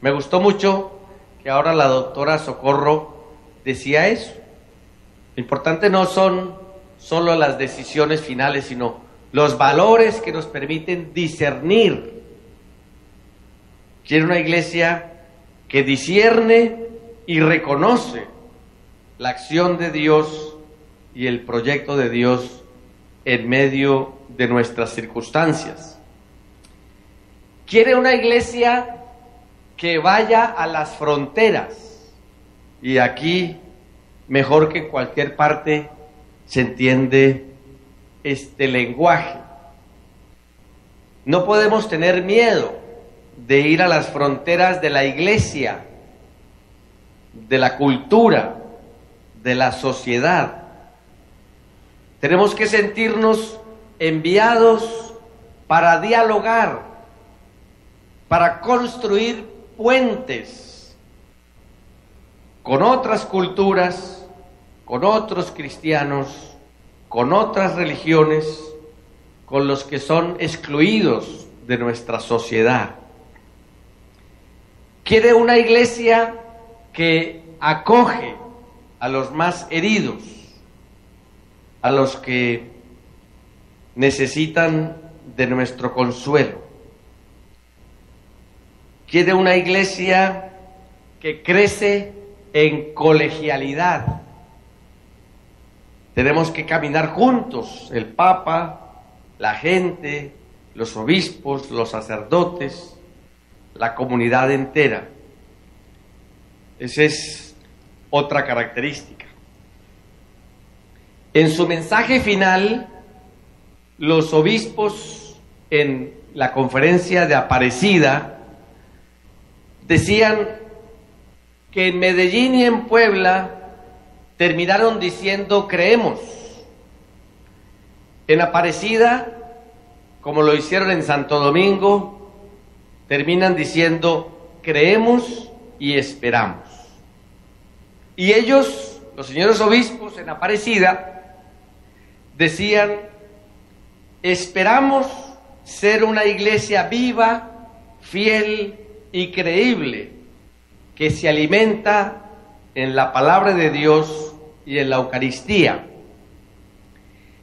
Me gustó mucho que ahora la doctora Socorro decía eso. Lo importante no son solo las decisiones finales, sino los valores que nos permiten discernir. Quiere una iglesia que discierne y reconoce la acción de Dios y el proyecto de Dios en medio de nuestras circunstancias. Quiere una iglesia que vaya a las fronteras, y aquí mejor que en cualquier parte se entiende este lenguaje. No podemos tener miedo de ir a las fronteras de la iglesia, de la cultura, de la sociedad. Tenemos que sentirnos enviados para dialogar, para construir puentes con otras culturas, con otros cristianos, con otras religiones, con los que son excluidos de nuestra sociedad. Quiere una iglesia que acoge a los más heridos, a los que necesitan de nuestro consuelo. Quiere una iglesia que crece en colegialidad. Tenemos que caminar juntos, el Papa, la gente, los obispos, los sacerdotes, la comunidad entera. Esa es otra característica. En su mensaje final, los obispos en la conferencia de Aparecida decían que en Medellín y en Puebla terminaron diciendo creemos. En Aparecida, como lo hicieron en Santo Domingo, terminan diciendo creemos y esperamos. Y ellos, los señores obispos en Aparecida, decían, esperamos ser una iglesia viva, fiel y creíble, que se alimenta en la palabra de Dios y en la Eucaristía.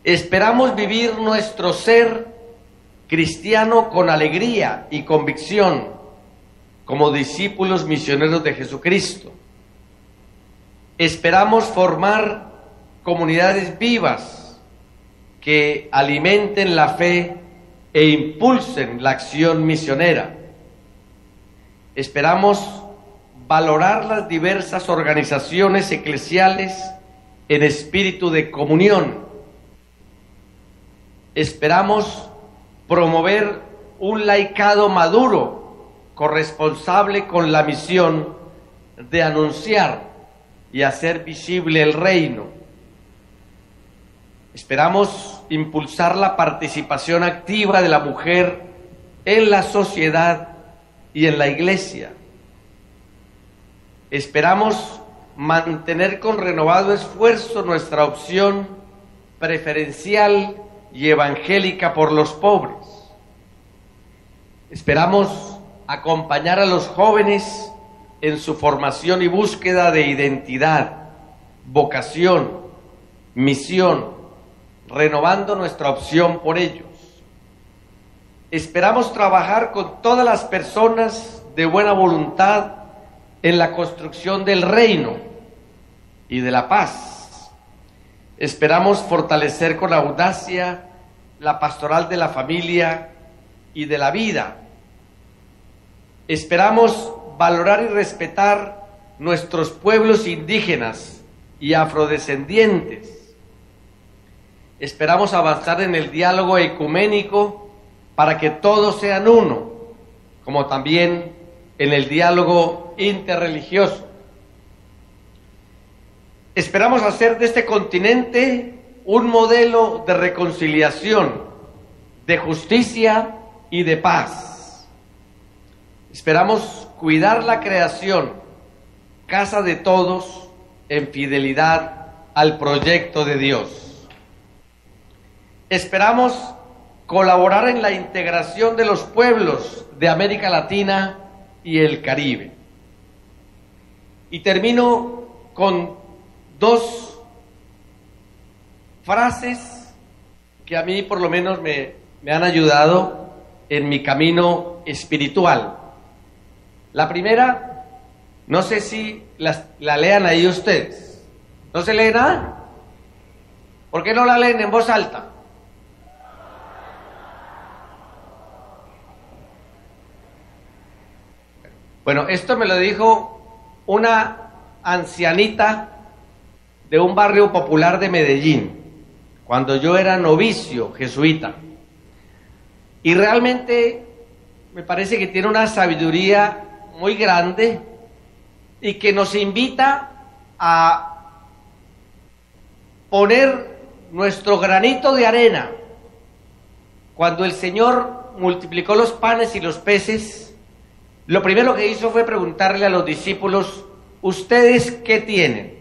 Esperamos vivir nuestro ser cristiano con alegría y convicción, como discípulos misioneros de Jesucristo. Esperamos formar comunidades vivas que alimenten la fe e impulsen la acción misionera. Esperamos valorar las diversas organizaciones eclesiales en espíritu de comunión. Esperamos promover un laicado maduro, corresponsable con la misión de anunciar y hacer visible el reino. Esperamos impulsar la participación activa de la mujer en la sociedad y en la iglesia. Esperamos mantener con renovado esfuerzo nuestra opción preferencial y evangélica por los pobres. Esperamos acompañar a los jóvenes en su formación y búsqueda de identidad, vocación, misión, renovando nuestra opción por ellos. Esperamos trabajar con todas las personas de buena voluntad en la construcción del reino y de la paz. Esperamos fortalecer con audacia la pastoral de la familia y de la vida. Esperamos valorar y respetar nuestros pueblos indígenas y afrodescendientes. Esperamos avanzar en el diálogo ecuménico para que todos sean uno, como también en el diálogo interreligioso. Esperamos hacer de este continente un modelo de reconciliación, de justicia y de paz. Esperamos cuidar la creación, casa de todos, en fidelidad al proyecto de Dios. Esperamos colaborar en la integración de los pueblos de América Latina y el Caribe. Y termino con dos frases que a mí por lo menos me han ayudado en mi camino espiritual. La primera, no sé si la lean ahí ustedes. ¿No se lee nada? ¿Por qué no la leen en voz alta? Bueno, esto me lo dijo una ancianita de un barrio popular de Medellín, cuando yo era novicio jesuita. Y realmente me parece que tiene una sabiduría muy grande y que nos invita a poner nuestro granito de arena. Cuando el Señor multiplicó los panes y los peces, lo primero que hizo fue preguntarle a los discípulos: ¿ustedes qué tienen?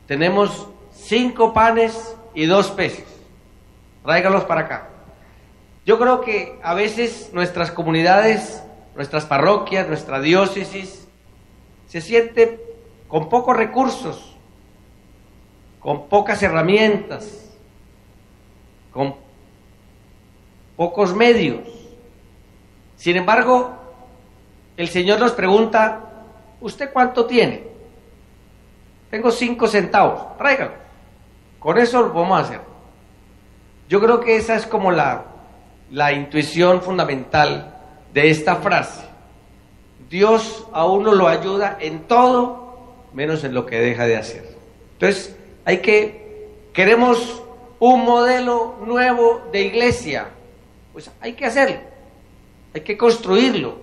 Tenemos 5 panes y 2 peces. Tráigalos para acá. Yo creo que a veces nuestras comunidades, nuestras parroquias, nuestra diócesis, se siente con pocos recursos, con pocas herramientas, con pocos medios. Sin embargo, el Señor nos pregunta: ¿usted cuánto tiene? Tengo 5 centavos, tráigalo. Con eso lo vamos a hacer. Yo creo que esa es como la intuición fundamental de esta frase. Dios a uno lo ayuda en todo, menos en lo que deja de hacer. Entonces, queremos un modelo nuevo de iglesia, pues hay que hacerlo, hay que construirlo.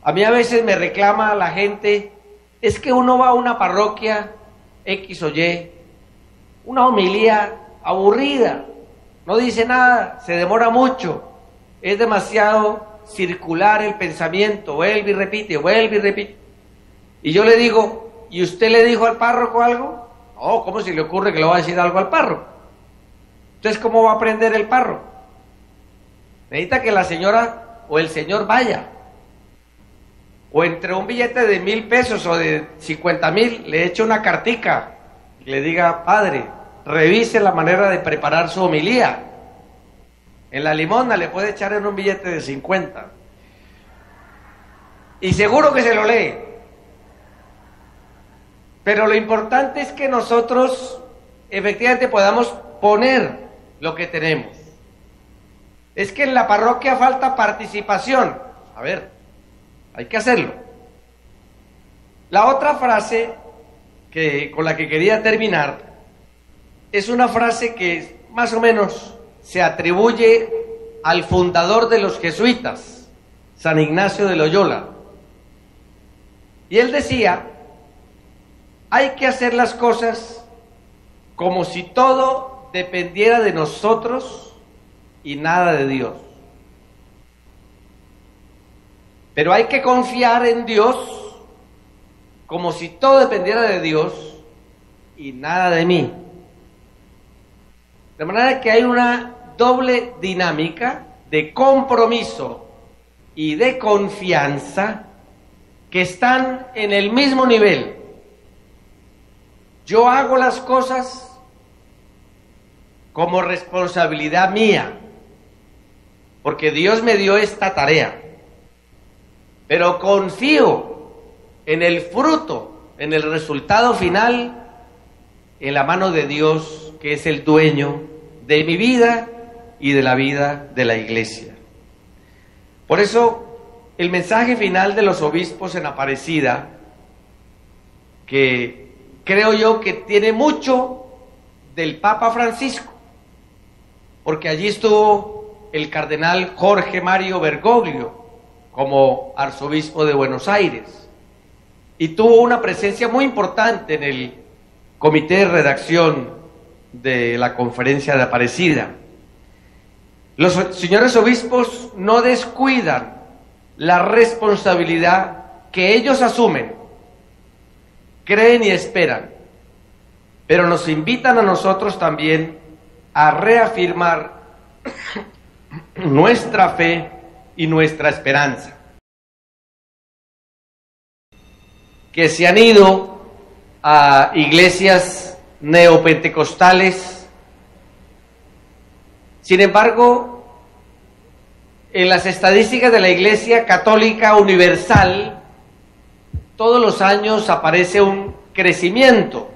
A mí a veces me reclama la gente: es que uno va a una parroquia X o Y, una homilía aburrida, no dice nada, se demora mucho, es demasiado circular el pensamiento, vuelve y repite, vuelve y repite. Y yo le digo: ¿y usted le dijo al párroco algo? No, ¿cómo se le ocurre que le va a decir algo al párroco? Entonces, ¿cómo va a aprender el párroco? Necesita que la señora o el señor vaya. O entre un billete de 1,000 pesos o de 50,000, le eche una cartica y le diga: padre, revise la manera de preparar su homilía. En la limosna le puede echar en un billete de 50. Y seguro que se lo lee. Pero lo importante es que nosotros efectivamente podamos poner lo que tenemos. Es que en la parroquia falta participación. A ver, hay que hacerlo. La otra frase con la que quería terminar es una frase que más o menos se atribuye al fundador de los jesuitas, San Ignacio de Loyola. Y él decía: hay que hacer las cosas como si todo dependiera de nosotros y nada de Dios. Pero hay que confiar en Dios como si todo dependiera de Dios y nada de mí. De manera que hay una doble dinámica de compromiso y de confianza que están en el mismo nivel. Yo hago las cosas como responsabilidad mía, porque Dios me dio esta tarea, pero confío en el fruto, en el resultado final, en la mano de Dios, que es el dueño de mi vida y de la vida de la iglesia. Por eso, el mensaje final de los obispos en Aparecida, que creo yo que tiene mucho del Papa Francisco, porque allí estuvo el cardenal Jorge Mario Bergoglio como arzobispo de Buenos Aires, y tuvo una presencia muy importante en el comité de redacción de la conferencia de Aparecida. Los señores obispos no descuidan la responsabilidad que ellos asumen, creen y esperan, pero nos invitan a nosotros también a reafirmar nuestra fe y nuestra esperanza. Que se han ido a iglesias neopentecostales. Sin embargo, en las estadísticas de la Iglesia Católica Universal, todos los años aparece un crecimiento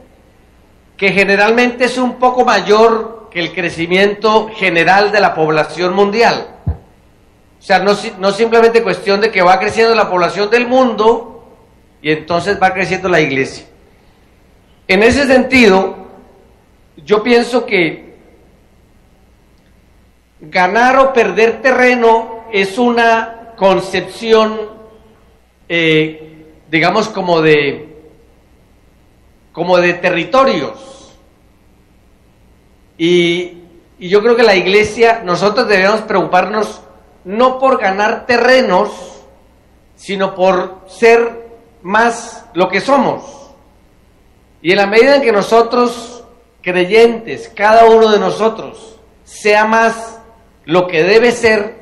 que generalmente es un poco mayor que el crecimiento general de la población mundial. O sea, no simplemente cuestión de que va creciendo la población del mundo y entonces va creciendo la iglesia. En ese sentido, yo pienso que ganar o perder terreno es una concepción, digamos, como de territorios. Y yo creo que la iglesia, nosotros debemos preocuparnos no por ganar terrenos, sino por ser más lo que somos. Y en la medida en que nosotros, creyentes, cada uno de nosotros, sea más lo que debe ser,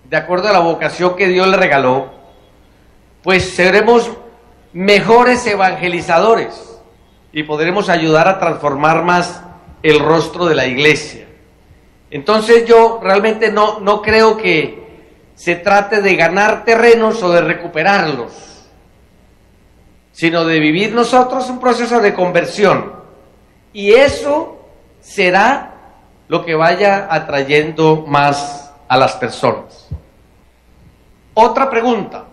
de acuerdo a la vocación que Dios le regaló, pues seremos mejores evangelizadores y podremos ayudar a transformar más el rostro de la iglesia. Entonces yo realmente no creo que se trate de ganar terrenos o de recuperarlos, sino de vivir nosotros un proceso de conversión. Y eso será lo que vaya atrayendo más a las personas. Otra pregunta: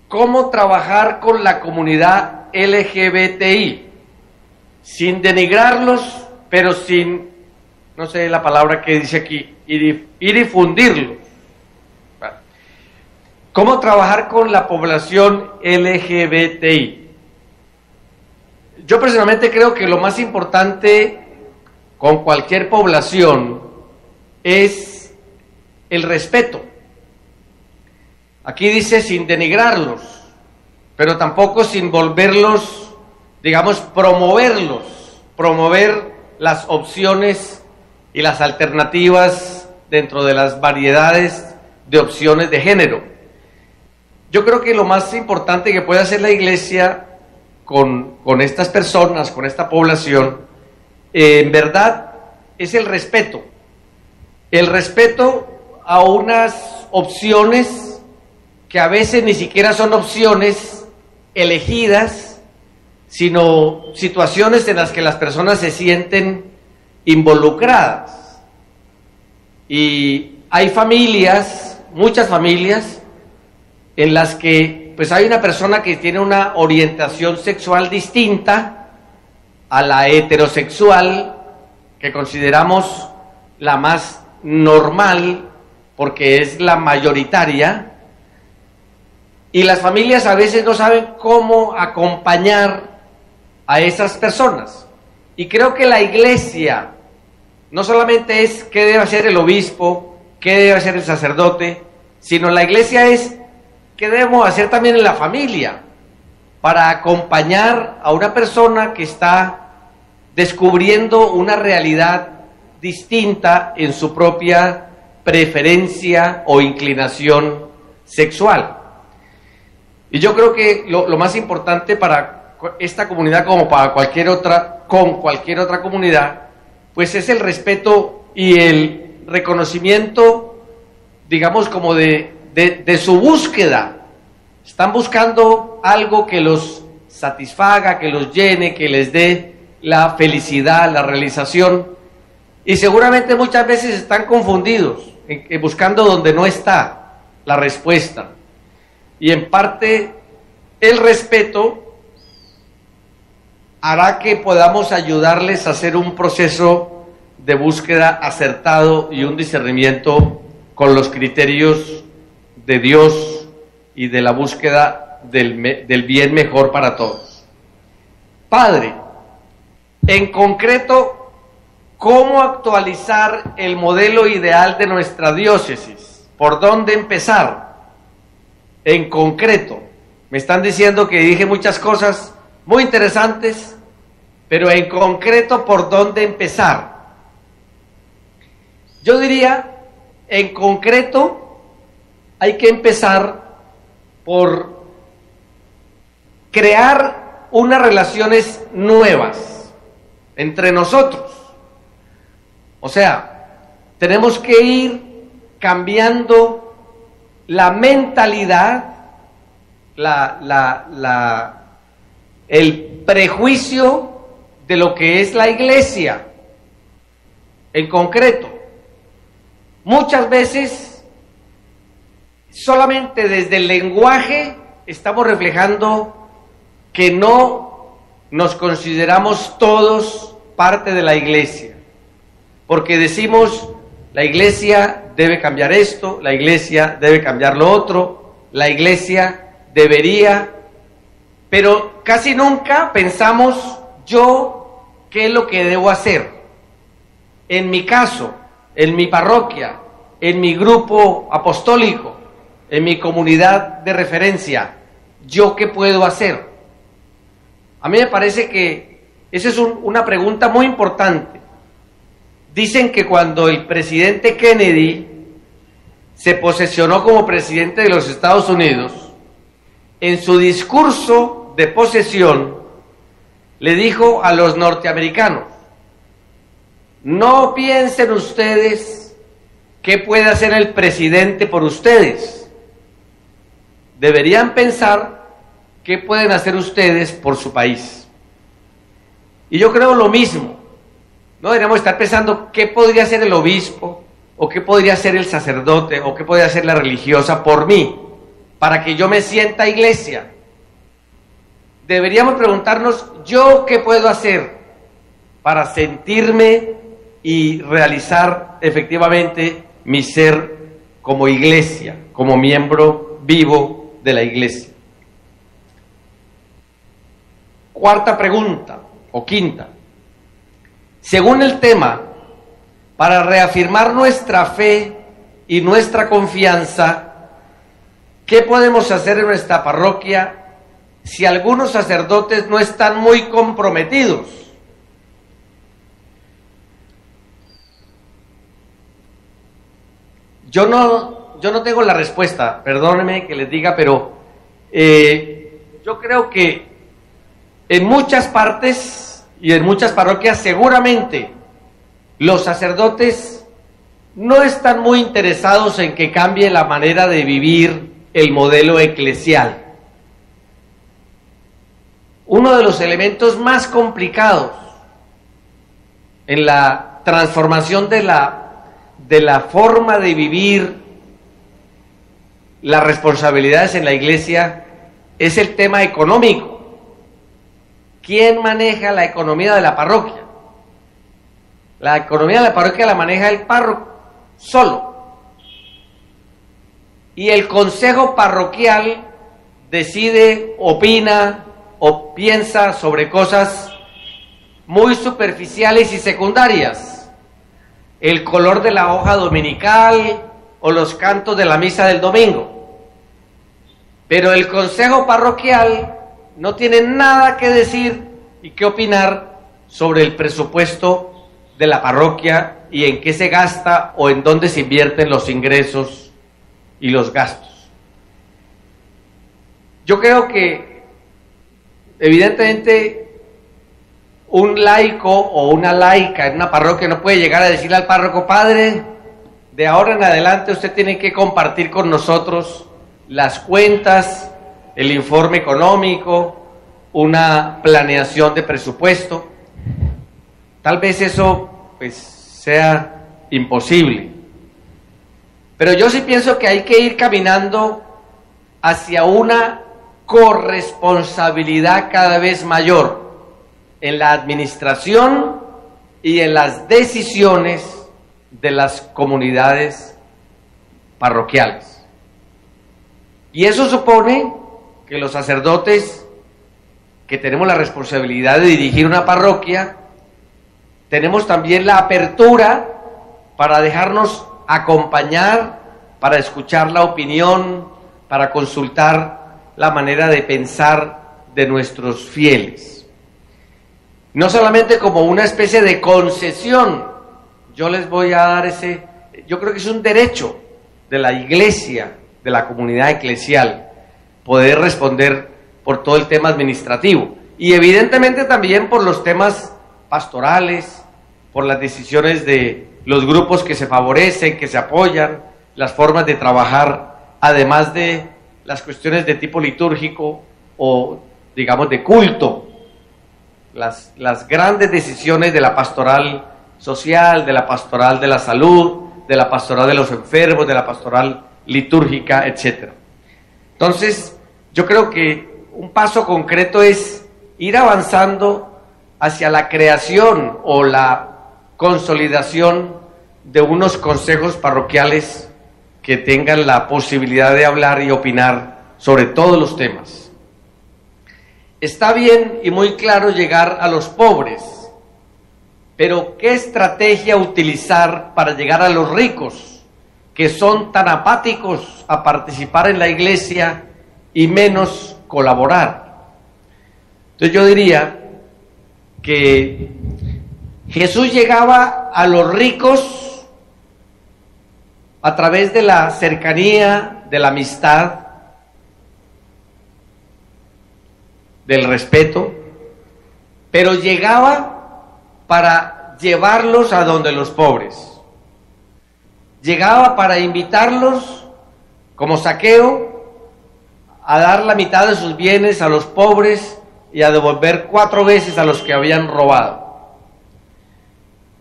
¿cómo trabajar con la comunidad LGBTI? Sin denigrarlos, pero sin, no sé la palabra que dice aquí, ir y difundirlos. ¿Cómo trabajar con la población LGBTI? Yo personalmente creo que lo más importante con cualquier población es el respeto. Aquí dice sin denigrarlos, pero tampoco sin volverlos, digamos, promover las opciones y las alternativas dentro de las variedades de opciones de género. Yo creo que lo más importante que puede hacer la iglesia con estas personas, con esta población, en verdad, es el respeto. El respeto a unas opciones que a veces ni siquiera son opciones elegidas, sino situaciones en las que las personas se sienten involucradas. Y hay familias, muchas familias, en las que pues hay una persona que tiene una orientación sexual distinta a la heterosexual, que consideramos la más normal porque es la mayoritaria, y las familias a veces no saben cómo acompañar a esas personas. Y creo que la iglesia no solamente es qué debe hacer el obispo, qué debe hacer el sacerdote, sino la iglesia es qué debemos hacer también en la familia para acompañar a una persona que está descubriendo una realidad distinta en su propia preferencia o inclinación sexual. Y yo creo que lo más importante para esta comunidad, como para cualquier otra comunidad, pues es el respeto y el reconocimiento, digamos, como de su búsqueda. Están buscando algo que los satisfaga, que los llene, que les dé la felicidad, la realización, y seguramente muchas veces están confundidos, buscando donde no está la respuesta. Y en parte el respeto hará que podamos ayudarles a hacer un proceso de búsqueda acertado y un discernimiento con los criterios de Dios y de la búsqueda del bien mejor para todos. Padre, en concreto, ¿cómo actualizar el modelo ideal de nuestra diócesis? ¿Por dónde empezar? En concreto, me están diciendo que dije muchas cosas muy interesantes, pero en concreto, ¿por dónde empezar? Yo diría, en concreto, hay que empezar por crear unas relaciones nuevas entre nosotros. O sea, tenemos que ir cambiando la mentalidad, el prejuicio de lo que es la iglesia. En concreto, muchas veces solamente desde el lenguaje estamos reflejando que no nos consideramos todos parte de la iglesia, porque decimos, la iglesia debe cambiar esto, la iglesia debe cambiar lo otro, la iglesia debería, pero casi nunca pensamos yo qué es lo que debo hacer. En mi caso, en mi parroquia, en mi grupo apostólico, en mi comunidad de referencia, ¿yo qué puedo hacer? A mí me parece que esa es una pregunta muy importante. Dicen que cuando el presidente Kennedy se posesionó como presidente de los Estados Unidos, en su discurso de posesión le dijo a los norteamericanos: no piensen ustedes qué puede hacer el presidente por ustedes. Deberían pensar qué pueden hacer ustedes por su país. Y yo creo lo mismo. No deberíamos estar pensando qué podría hacer el obispo, o qué podría hacer el sacerdote, o qué podría hacer la religiosa por mí, para que yo me sienta iglesia. Deberíamos preguntarnos, ¿yo qué puedo hacer para sentirme y realizar efectivamente mi ser como iglesia, como miembro vivo de la iglesia? Cuarta pregunta, o quinta. Según el tema, para reafirmar nuestra fe y nuestra confianza, ¿qué podemos hacer en nuestra parroquia si algunos sacerdotes no están muy comprometidos? Yo no tengo la respuesta, perdónenme que les diga, pero yo creo que en muchas partes y en muchas parroquias seguramente los sacerdotes no están muy interesados en que cambie la manera de vivir el modelo eclesial. Uno de los elementos más complicados en la transformación de la forma de vivir las responsabilidades en la iglesia es el tema económico. ¿Quién maneja la economía de la parroquia? La economía de la parroquia la maneja el párroco solo. Y el consejo parroquial decide, opina o piensa sobre cosas muy superficiales y secundarias. El color de la hoja dominical o los cantos de la misa del domingo. Pero el consejo parroquial no tiene nada que decir y que opinar sobre el presupuesto de la parroquia y en qué se gasta o en dónde se invierten los ingresos y los gastos. Yo creo que evidentemente un laico o una laica en una parroquia no puede llegar a decirle al párroco: padre, de ahora en adelante usted tiene que compartir con nosotros las cuentas, el informe económico, una planeación de presupuesto. Tal vez eso pues sea imposible. Pero yo sí pienso que hay que ir caminando hacia una corresponsabilidad cada vez mayor en la administración y en las decisiones de las comunidades parroquiales. Y eso supone que los sacerdotes que tenemos la responsabilidad de dirigir una parroquia, tenemos también la apertura para dejarnos acompañar, para escuchar la opinión, para consultar la manera de pensar de nuestros fieles. No solamente como una especie de concesión, yo les voy a dar yo creo que es un derecho de la iglesia, de la comunidad eclesial, poder responder por todo el tema administrativo y evidentemente también por los temas pastorales, por las decisiones de los grupos que se favorecen, que se apoyan, las formas de trabajar, además de las cuestiones de tipo litúrgico o, digamos, de culto, las grandes decisiones de la pastoral social, de la pastoral de la salud, de la pastoral de los enfermos, de la pastoral litúrgica, etc. Entonces, yo creo que un paso concreto es ir avanzando hacia la creación o la consolidación de unos consejos parroquiales que tengan la posibilidad de hablar y opinar sobre todos los temas. Está bien y muy claro llegar a los pobres, pero ¿qué estrategia utilizar para llegar a los ricos, que son tan apáticos a participar en la iglesia y menos colaborar? Entonces yo diría que Jesús llegaba a los ricos a través de la cercanía, de la amistad, del respeto, pero llegaba para llevarlos a donde los pobres. Llegaba para invitarlos, como Zaqueo, a dar la mitad de sus bienes a los pobres y a devolver 4 veces a los que habían robado.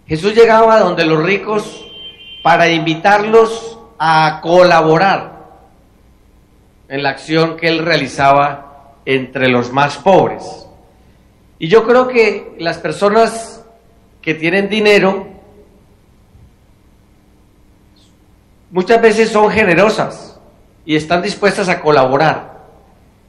Jesús llegaba a donde los ricos para invitarlos a colaborar en la acción que él realizaba entre los más pobres. Y yo creo que las personas que tienen dinero muchas veces son generosas y están dispuestas a colaborar.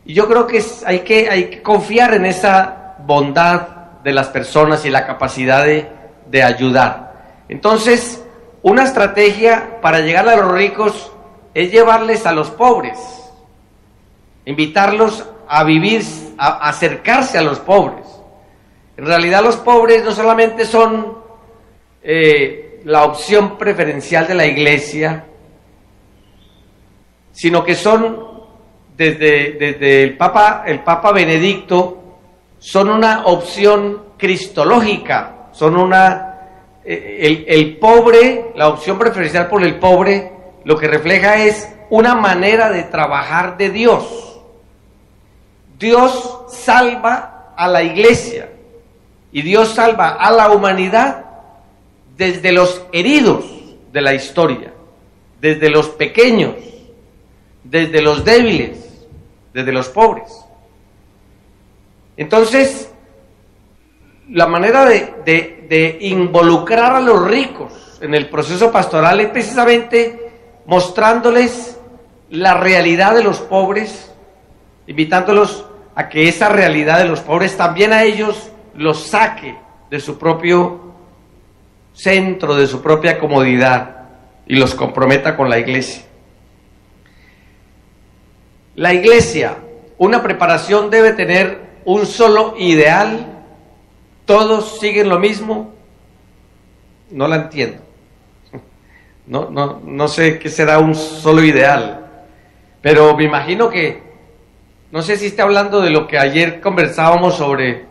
Y yo creo que hay que confiar en esa bondad de las personas y la capacidad de ayudar. Entonces, una estrategia para llegar a los ricos es llevarles a los pobres, invitarlos a vivir, a acercarse a los pobres. En realidad los pobres no solamente son la opción preferencial de la iglesia, sino que son, desde el Papa Benedicto, son una opción cristológica, son el pobre, la opción preferencial por el pobre, lo que refleja es una manera de trabajar de Dios. Dios salva a la iglesia y Dios salva a la humanidad desde los heridos de la historia, desde los pequeños, desde los débiles, desde los pobres. Entonces, la manera de involucrar a los ricos en el proceso pastoral es precisamente mostrándoles la realidad de los pobres, invitándolos a que esa realidad de los pobres también a ellos los saque de su propio centro, de su propia comodidad, y los comprometa con la iglesia. La iglesia, una preparación debe tener un solo ideal, todos siguen lo mismo, no la entiendo. No sé qué será un solo ideal, pero me imagino que, no sé si está hablando de lo que ayer conversábamos sobre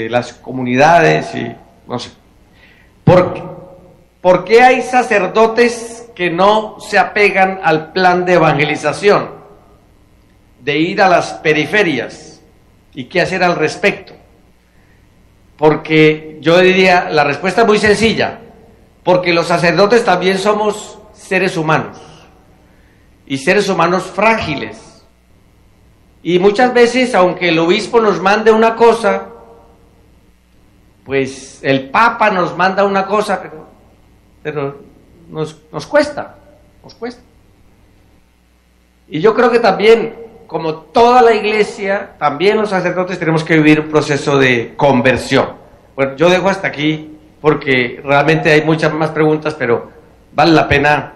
las comunidades y no sé. ¿Por qué hay sacerdotes que no se apegan al plan de evangelización, de ir a las periferias? ¿Y qué hacer al respecto? Porque yo diría, la respuesta es muy sencilla, porque los sacerdotes también somos seres humanos, y seres humanos frágiles. Y muchas veces, aunque el obispo nos mande una cosa, pues el Papa nos manda una cosa, pero nos cuesta. Y yo creo que también, como toda la iglesia, también los sacerdotes tenemos que vivir un proceso de conversión. Bueno, yo dejo hasta aquí porque realmente hay muchas más preguntas, pero vale la pena,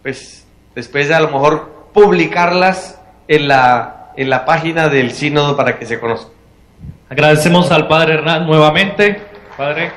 pues, después de a lo mejor publicarlas en la página del sínodo para que se conozca. Agradecemos al Padre Hernán nuevamente. Padre.